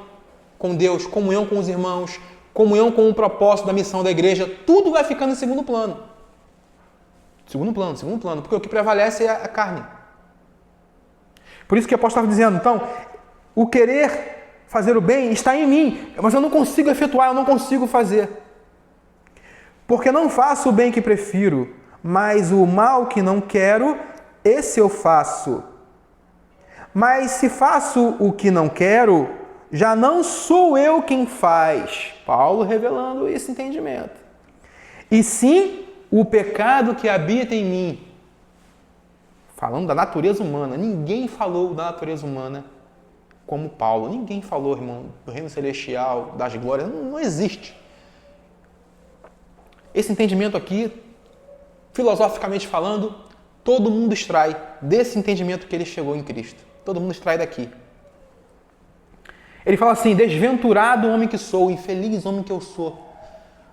com Deus, comunhão com os irmãos, comunhão com o propósito da missão da igreja, tudo vai ficando em segundo plano. Segundo plano, porque o que prevalece é a carne. Por isso que o apóstolo estava dizendo, então, o querer fazer o bem está em mim, mas eu não consigo efetuar, eu não consigo fazer. Porque não faço o bem que prefiro, mas o mal que não quero, esse eu faço. Mas se faço o que não quero, já não sou eu quem faz. Paulo revelando esse entendimento. E sim o pecado que habita em mim. Falando da natureza humana. Ninguém falou da natureza humana como Paulo. Ninguém falou, irmão, do reino celestial, das glórias. Não existe. Esse entendimento aqui, filosoficamente falando, todo mundo extrai desse entendimento que ele chegou em Cristo. Todo mundo extrai daqui. Ele fala assim, desventurado homem que sou, infeliz homem que eu sou.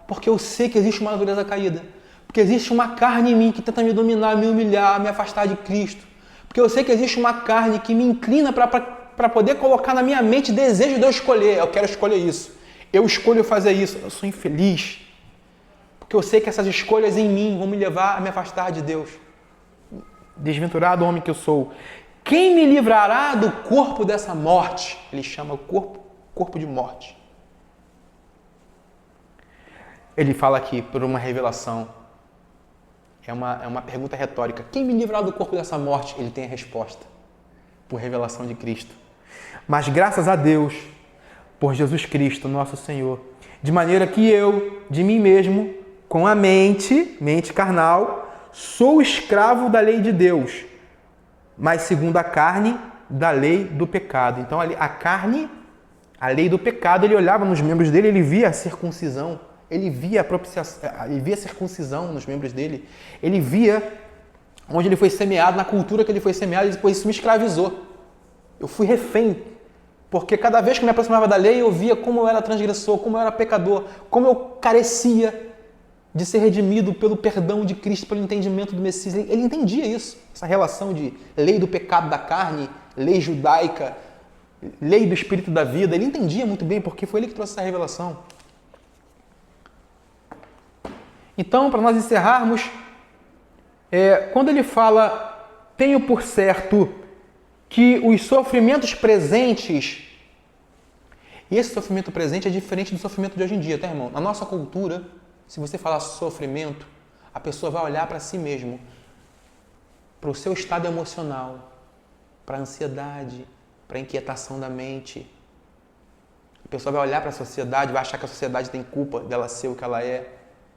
Porque eu sei que existe uma natureza caída. Porque existe uma carne em mim que tenta me dominar, me humilhar, me afastar de Cristo. Porque eu sei que existe uma carne que me inclina para poder colocar na minha mente desejo de eu escolher. Eu quero escolher isso. Eu escolho fazer isso. Eu sou infeliz. Porque eu sei que essas escolhas em mim vão me levar a me afastar de Deus. Desventurado homem que eu sou. Quem me livrará do corpo dessa morte? Ele chama o corpo de morte. Ele fala aqui por uma revelação. É uma pergunta retórica. Quem me livrará do corpo dessa morte? Ele tem a resposta. Por revelação de Cristo. Mas graças a Deus, por Jesus Cristo, nosso Senhor, de maneira que eu, de mim mesmo, com a mente carnal, sou escravo da lei de Deus, mas segundo a carne, da lei do pecado. Então, a carne, a lei do pecado, ele olhava nos membros dele, ele via a circuncisão, ele via a propiciação, ele via a circuncisão nos membros dele, ele via onde ele foi semeado, na cultura que ele foi semeado, e depois isso me escravizou. Eu fui refém, porque cada vez que me aproximava da lei, eu via como eu era transgressor, como eu era pecador, como eu carecia de ser redimido pelo perdão de Cristo, pelo entendimento do Messias. Ele entendia isso, essa relação de lei do pecado da carne, lei judaica, lei do espírito da vida. Ele entendia muito bem, porque foi ele que trouxe essa revelação. Então, para nós encerrarmos, quando ele fala, tenho por certo que os sofrimentos presentes, e esse sofrimento presente é diferente do sofrimento de hoje em dia, tá, irmão? Na nossa cultura, se você falar sofrimento, a pessoa vai olhar para si mesmo, para o seu estado emocional, para a ansiedade, para a inquietação da mente. A pessoa vai olhar para a sociedade, vai achar que a sociedade tem culpa dela ser o que ela é,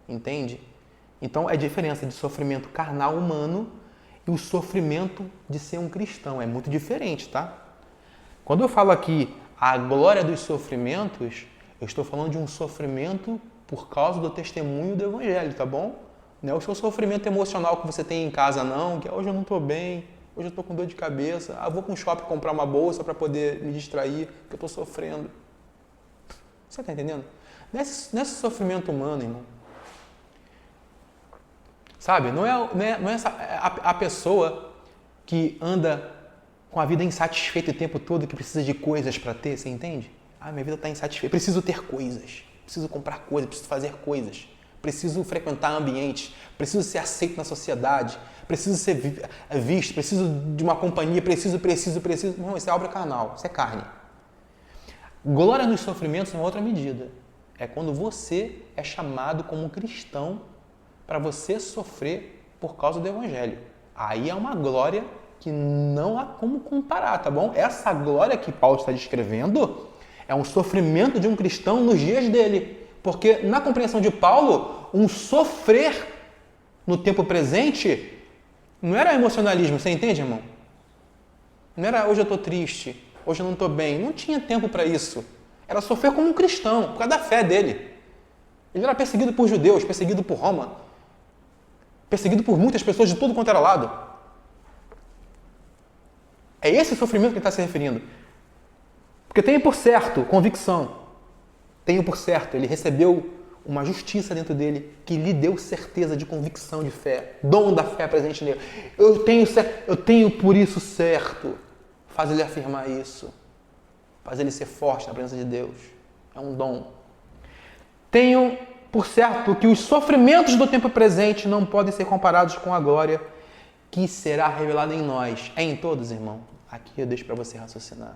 entende? Então, é a diferença de sofrimento carnal humano e o sofrimento de ser um cristão. É muito diferente, tá? Quando eu falo aqui a glória dos sofrimentos, eu estou falando de um sofrimento por causa do testemunho do Evangelho, tá bom? Não é o seu sofrimento emocional que você tem em casa, não, que hoje eu não estou bem, hoje eu estou com dor de cabeça, vou para um shopping comprar uma bolsa para poder me distrair, porque eu estou sofrendo. Você está entendendo? Nesse sofrimento humano, irmão. Sabe, não é a pessoa que anda com a vida insatisfeita o tempo todo, que precisa de coisas para ter, você entende? Minha vida está insatisfeita, preciso ter coisas, preciso comprar coisas, preciso fazer coisas, preciso frequentar ambientes, preciso ser aceito na sociedade, preciso ser visto, preciso de uma companhia, preciso. Não, isso é obra carnal, isso é carne. Glória nos sofrimentos é uma outra medida. É quando você é chamado como cristão para você sofrer por causa do Evangelho. Aí é uma glória que não há como comparar, tá bom? Essa glória que Paulo está descrevendo é um sofrimento de um cristão nos dias dele. Porque na compreensão de Paulo, um sofrer no tempo presente não era emocionalismo, você entende, irmão? Não era hoje eu estou triste, hoje eu não estou bem. Não tinha tempo para isso. Era sofrer como um cristão, por causa da fé dele. Ele era perseguido por judeus, perseguido por Roma, perseguido por muitas pessoas de tudo quanto era lado. É esse sofrimento que ele está se referindo. Porque tenho por certo, convicção, tenho por certo, ele recebeu uma justiça dentro dele que lhe deu certeza de convicção de fé, dom da fé presente nele. Eu tenho por isso certo. Faz ele afirmar isso. Faz ele ser forte na presença de Deus. É um dom. Tenho por certo que os sofrimentos do tempo presente não podem ser comparados com a glória que será revelada em nós. É em todos, irmão. Aqui eu deixo para você raciocinar.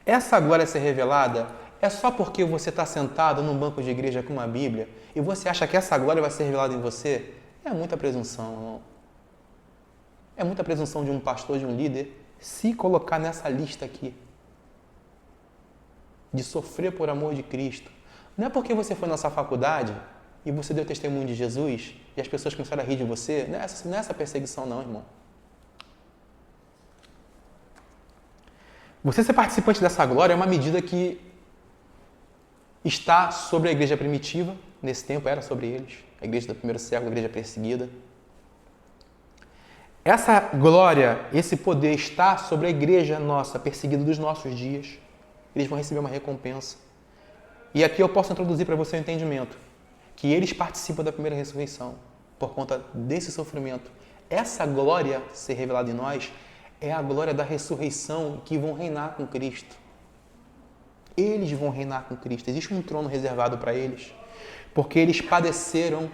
Essa glória ser revelada é só porque você está sentado num banco de igreja com uma Bíblia e você acha que essa glória vai ser revelada em você? É muita presunção, irmão. É muita presunção de um pastor, de um líder, se colocar nessa lista aqui de sofrer por amor de Cristo. Não é porque você foi na sua faculdade e você deu testemunho de Jesus e as pessoas começaram a rir de você. Não é essa perseguição não, irmão. Você ser participante dessa glória é uma medida que está sobre a igreja primitiva. Nesse tempo era sobre eles. A igreja do primeiro século, a igreja perseguida. Essa glória, esse poder está sobre a igreja nossa, perseguida dos nossos dias. Eles vão receber uma recompensa. E aqui eu posso introduzir para você o entendimento que eles participam da primeira ressurreição por conta desse sofrimento. Essa glória ser revelada em nós é a glória da ressurreição, que vão reinar com Cristo. Eles vão reinar com Cristo. Existe um trono reservado para eles, porque eles padeceram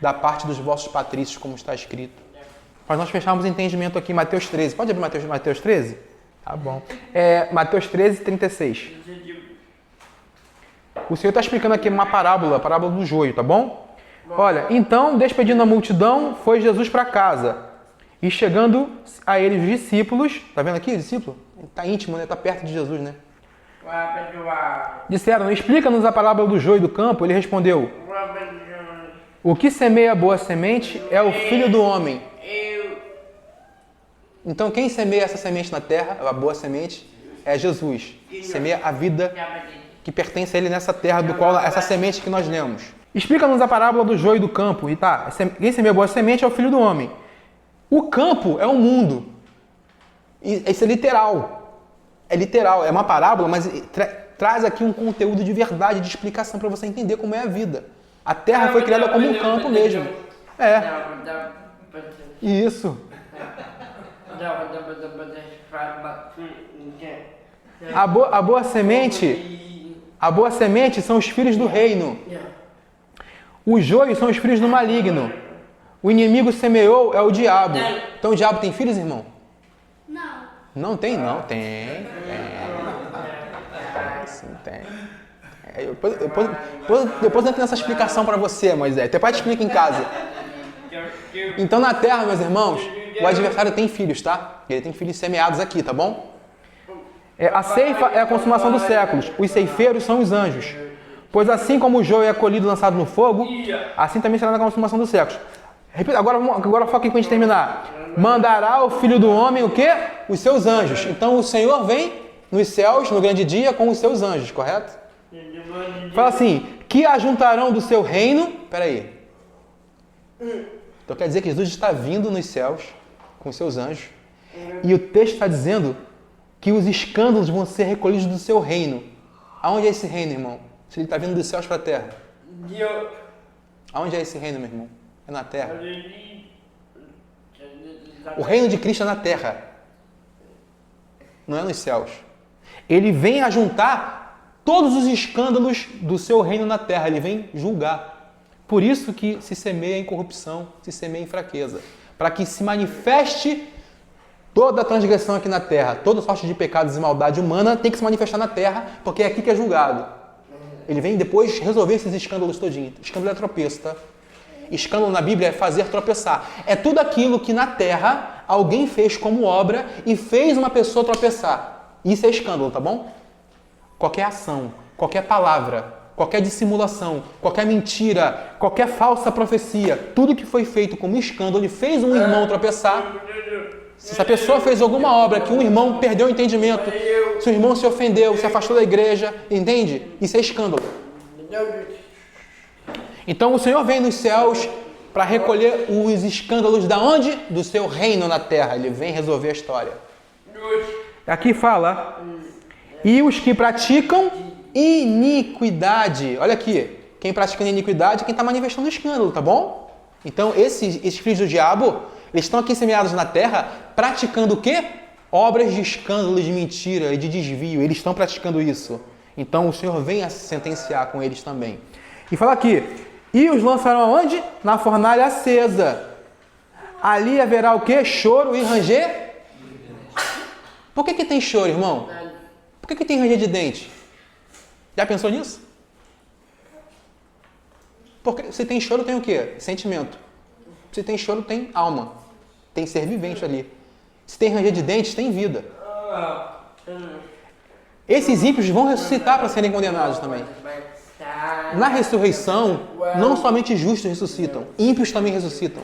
da parte dos vossos patrícios, como está escrito. Mas nós fechamos o entendimento aqui em Mateus 13. Pode abrir Mateus 13? Tá bom. Mateus 13, 36. O Senhor está explicando aqui uma parábola, a parábola do joio, tá bom? Olha, então, despedindo a multidão, foi Jesus para casa. E chegando a eles os discípulos, tá vendo aqui o discípulo? Está íntimo, né? Está perto de Jesus, né? Disseram, explica-nos a parábola do joio do campo. Ele respondeu, o que semeia a boa semente é o Filho do Homem. Então, quem semeia essa semente na terra, a boa semente, é Jesus. Semeia a vida que pertence a Ele nessa terra, do qual essa semente que nós lemos. Explica-nos a parábola do joio do campo. E tá, quem semeia a boa semente é o Filho do Homem. O campo é o mundo. Isso é literal. É literal, é uma parábola, mas traz aqui um conteúdo de verdade, de explicação para você entender como é a vida. A terra foi criada como um campo mesmo. Isso. A boa semente são os filhos do reino. Os joios são os filhos do maligno. O inimigo semeou é o diabo. Então o diabo tem filhos, irmão? Não. Não tem, não. Tem. Sim, tem. Depois eu tenho essa explicação para você, Moisés. Teu pai te explica em casa. Então na terra, meus irmãos, o adversário tem filhos, tá? Ele tem filhos semeados aqui, tá bom? A ceifa é a consumação dos séculos. Os ceifeiros são os anjos. Pois assim como o joio é colhido e lançado no fogo, assim também será na consumação dos séculos. Repita, agora foca aqui pra gente terminar. Mandará o Filho do Homem o quê? Os seus anjos. Então o Senhor vem nos céus, no grande dia, com os seus anjos, correto? Fala assim, que ajuntarão do seu reino... Peraí. Então quer dizer que Jesus está vindo nos céus com os seus anjos. E o texto está dizendo que os escândalos vão ser recolhidos do seu reino. Aonde é esse reino, irmão? Se ele está vindo dos céus para a terra. Aonde é esse reino, meu irmão? É na terra. O reino de Cristo é na terra. Não é nos céus. Ele vem ajuntar todos os escândalos do seu reino na terra. Ele vem julgar. Por isso que se semeia em corrupção, se semeia em fraqueza. Para que se manifeste toda a transgressão aqui na terra, toda sorte de pecados e maldade humana tem que se manifestar na terra, porque é aqui que é julgado. Ele vem depois resolver esses escândalos todinhos. Escândalo é tropeço, tá? Escândalo na Bíblia é fazer tropeçar. É tudo aquilo que na terra alguém fez como obra e fez uma pessoa tropeçar. Isso é escândalo, tá bom? Qualquer ação, qualquer palavra, qualquer dissimulação, qualquer mentira, qualquer falsa profecia, tudo que foi feito como escândalo e fez um irmão tropeçar. Se essa pessoa fez alguma obra que um irmão perdeu o entendimento, se o irmão se ofendeu, se afastou da igreja, entende? Isso é escândalo. Então o Senhor vem nos céus para recolher os escândalos da onde? Do seu reino na terra. Ele vem resolver a história. Aqui fala, e os que praticam iniquidade. Olha aqui, quem pratica iniquidade é quem está manifestando o escândalo, tá bom? Então esses filhos do diabo, eles estão aqui semeados na terra praticando o quê? Obras de escândalo, de mentira e de desvio. Eles estão praticando isso. Então o Senhor vem a se sentenciar com eles também. E fala aqui, e os lançarão aonde? Na fornalha acesa. Ali haverá o quê? Choro e ranger? Por que tem choro, irmão? Por que tem ranger de dente? Já pensou nisso? Porque se tem choro, tem o quê? Sentimento. Se tem choro, tem alma. Tem ser vivente ali. Se tem ranger de dentes, tem vida. Esses ímpios vão ressuscitar para serem condenados também. Na ressurreição, não somente justos ressuscitam, ímpios também ressuscitam.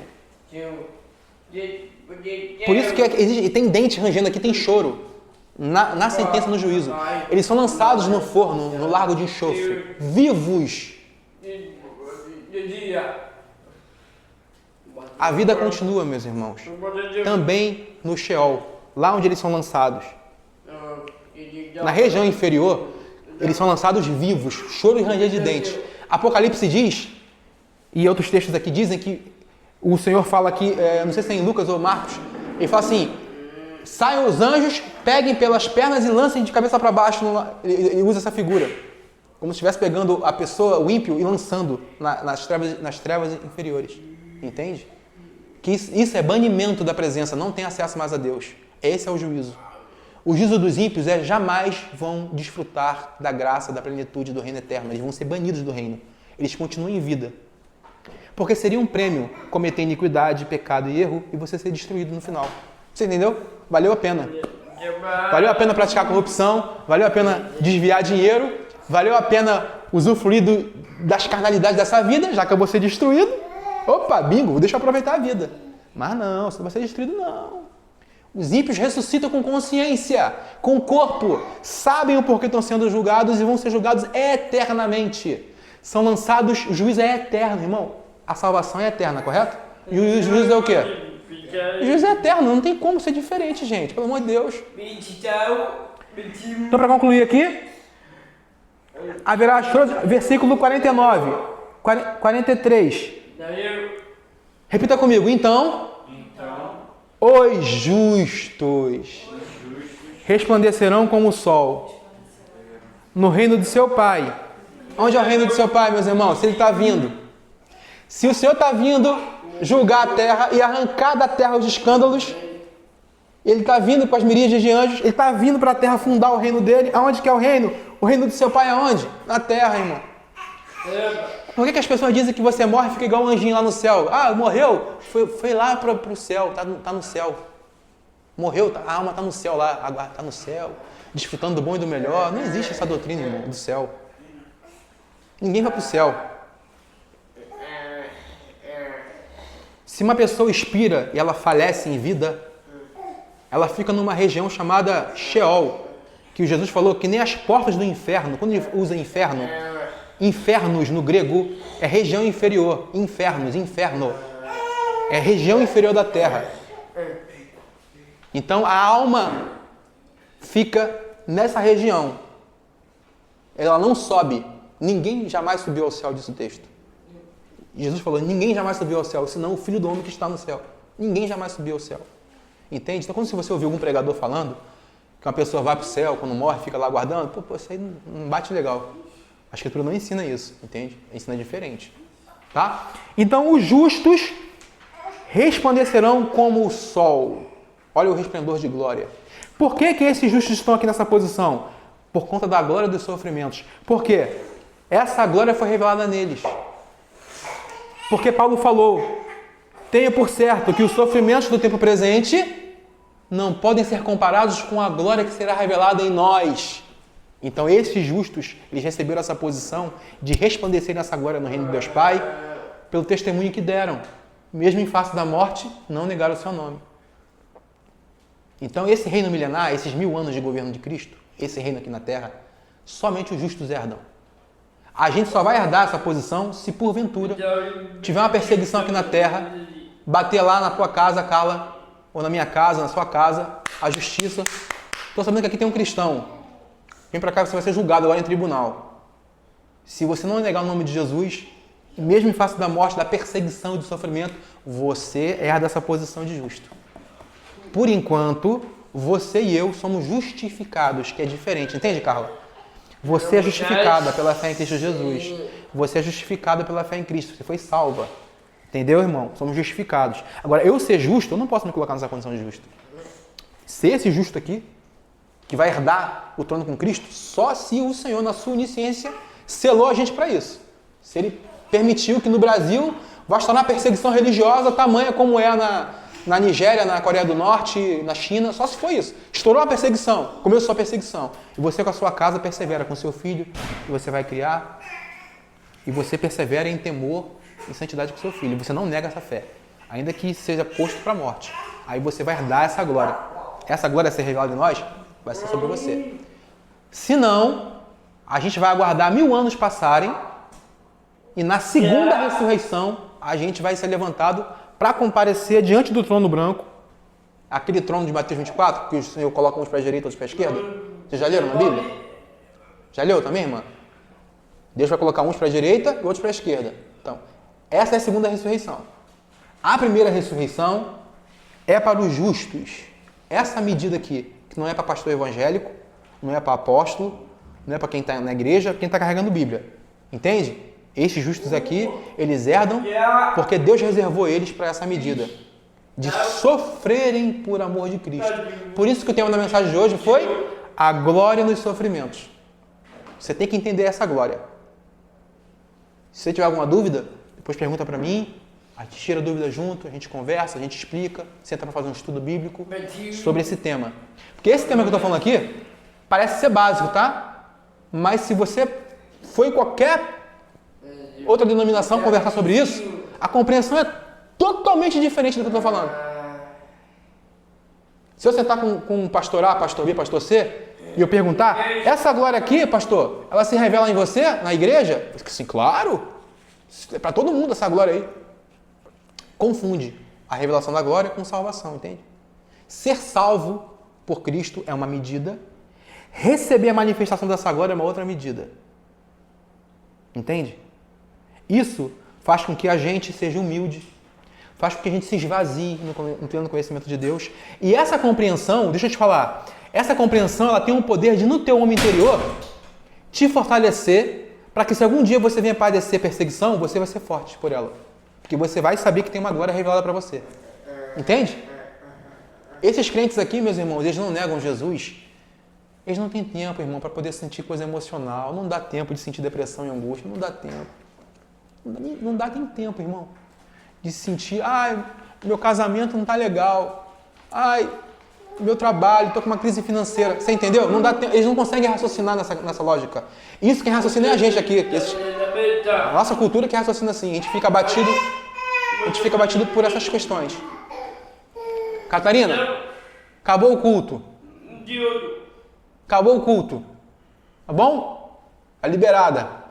Por isso que existe, tem dente rangendo aqui, tem choro. Na sentença, no juízo. Eles são lançados no forno, no lago de enxofre. Vivos. A vida continua, meus irmãos. Também no Sheol, lá onde eles são lançados. Na região inferior, eles são lançados vivos, choro e ranger de dente. Apocalipse diz, e outros textos aqui dizem que o Senhor fala aqui, não sei se é em Lucas ou Marcos, ele fala assim, saiam os anjos, peguem pelas pernas e lancem de cabeça para baixo. Ele usa essa figura, como se estivesse pegando a pessoa, o ímpio, e lançando nas trevas inferiores. Entende? Que isso é banimento da presença, não tem acesso mais a Deus. Esse é o juízo. O juízo dos ímpios jamais vão desfrutar da graça, da plenitude do reino eterno. Eles vão ser banidos do reino. Eles continuam em vida. Porque seria um prêmio cometer iniquidade, pecado e erro e você ser destruído no final. Você entendeu? Valeu a pena. Valeu a pena praticar corrupção, valeu a pena desviar dinheiro, valeu a pena usufruir das carnalidades dessa vida, já que eu vou ser destruído. Opa, bingo, deixa eu aproveitar a vida. Mas não, você não vai ser destruído, não. Os ímpios ressuscitam com consciência, com o corpo, sabem o porquê estão sendo julgados e vão ser julgados eternamente. São lançados, o juízo é eterno, irmão. A salvação é eterna, correto? E o juízo é o quê? O juízo é eterno, não tem como ser diferente, gente, pelo amor de Deus. Então, para concluir aqui, haverá choro, versículo 49, 43. Repita comigo, então os justos resplandecerão como o sol no reino de seu Pai. Onde é o reino do seu Pai, meus irmãos? Se Ele está vindo. Se o Senhor está vindo julgar a terra e arrancar da terra os escândalos, Ele está vindo com as miríades de anjos, Ele está vindo para a terra fundar o reino dele. Aonde que é o reino? O reino do seu Pai é onde? Na terra, irmão. Por que as pessoas dizem que você morre e fica igual um anjinho lá no céu? Ah, morreu? Foi lá para o céu, tá no céu. Morreu, a alma está no céu lá, está no céu, desfrutando do bom e do melhor. Não existe essa doutrina, irmão, do céu. Ninguém vai para o céu. Se uma pessoa expira e ela falece em vida, ela fica numa região chamada Sheol, que Jesus falou que nem as portas do inferno, quando ele usa inferno, infernos no grego é região inferior, infernos, inferno, é região inferior da terra. Então a alma fica nessa região, ela não sobe, ninguém jamais subiu ao céu, diz o texto. Jesus falou, ninguém jamais subiu ao céu, senão o Filho do Homem que está no céu. Ninguém jamais subiu ao céu. Entende? Então, quando você ouvir algum pregador falando que uma pessoa vai para o céu, quando morre, fica lá aguardando, pô, isso aí não bate legal. A Escritura não ensina isso, entende? Ensina diferente. Tá? Então, os justos resplandecerão como o sol. Olha o resplendor de glória. Por que que esses justos estão aqui nessa posição? Por conta da glória dos sofrimentos. Por quê? Essa glória foi revelada neles. Porque Paulo falou, tenha por certo que os sofrimentos do tempo presente não podem ser comparados com a glória que será revelada em nós. Então esses justos, eles receberam essa posição de resplandecer nessa glória no reino de Deus Pai, pelo testemunho que deram. Mesmo em face da morte, não negaram o seu nome. Então esse reino milenar, esses 1000 anos de governo de Cristo, esse reino aqui na Terra, somente os justos herdam. A gente só vai herdar essa posição se porventura tiver uma perseguição aqui na Terra, bater lá na tua casa, Carla, ou na minha casa, na sua casa, a justiça. Estou sabendo que aqui tem um cristão. Vem para cá, você vai ser julgado agora em tribunal. Se você não negar o nome de Jesus, mesmo em face da morte, da perseguição e do sofrimento, você herda essa posição de justo. Por enquanto, você e eu somos justificados, que é diferente. Entende, Carla? Você é justificada pela fé em Cristo Jesus. Você é justificada pela fé em Cristo. Você foi salva. Entendeu, irmão? Somos justificados. Agora, eu ser justo, eu não posso me colocar nessa condição de justo. Ser esse justo aqui, que vai herdar o trono com Cristo, só se o Senhor, na sua onisciência, selou a gente para isso. Se Ele permitiu que no Brasil vai estar na perseguição religiosa tamanha como é na Nigéria, na Coreia do Norte, na China, só se foi isso. Estourou a perseguição, começou a perseguição. E você com a sua casa persevera com seu filho, que você vai criar, e você persevera em temor e santidade com seu filho. Você não nega essa fé, ainda que seja posto para a morte. Aí você vai herdar essa glória. Essa glória a ser revelada em nós vai ser sobre você. Se não, a gente vai aguardar 1000 anos passarem e na segunda ressurreição a gente vai ser levantado para comparecer diante do trono branco, aquele trono de Mateus 24, que o Senhor coloca uns para a direita e outros para a esquerda. Vocês já leram na Bíblia? Já leu também, irmã? Deus vai colocar uns para a direita e outros para a esquerda. Então, essa é a segunda ressurreição. A primeira ressurreição é para os justos. Essa medida aqui, que não é para pastor evangélico, não é para apóstolo, não é para quem está na igreja, quem está carregando Bíblia. Entende? Esses justos aqui, eles herdam porque Deus reservou eles para essa medida. De sofrerem por amor de Cristo. Por isso que o tema da mensagem de hoje foi a glória nos sofrimentos. Você tem que entender essa glória. Se você tiver alguma dúvida, depois pergunta para mim, a gente tira a dúvida junto, a gente conversa, a gente explica, senta para fazer um estudo bíblico sobre esse tema. Porque esse tema que eu estou falando aqui parece ser básico, tá? Mas se você for em qualquer outra denominação conversar sobre isso, a compreensão é totalmente diferente do que eu estou falando. Se eu sentar com o pastor A, pastor B, pastor C, e eu perguntar, essa glória aqui, pastor, ela se revela em você, na igreja? Eu digo assim, claro, é para todo mundo essa glória aí. Confunde a revelação da glória com salvação, entende? Ser salvo por Cristo é uma medida, receber a manifestação dessa glória é uma outra medida. Entende? Isso faz com que a gente seja humilde, faz com que a gente se esvazie no pleno conhecimento de Deus. E essa compreensão, deixa eu te falar, essa compreensão ela tem um poder de, no teu homem interior, te fortalecer para que se algum dia você venha padecer perseguição, você vai ser forte por ela. Porque você vai saber que tem uma glória revelada para você. Entende? Esses crentes aqui, meus irmãos, eles não negam Jesus. Eles não têm tempo, irmão, para poder sentir coisa emocional. Não dá tempo de sentir depressão e angústia. Não dá tempo. Não dá nem tempo, irmão, de sentir, ai, meu casamento não tá legal. Ai, meu trabalho, tô com uma crise financeira. Você entendeu? Não dá tempo. Eles não conseguem raciocinar nessa lógica. Isso quem raciocina é a gente aqui. A nossa cultura que raciocina assim. A gente fica abatido a gente fica batido por essas questões. Catarina, acabou o culto. Acabou o culto. Tá bom? Tá liberada.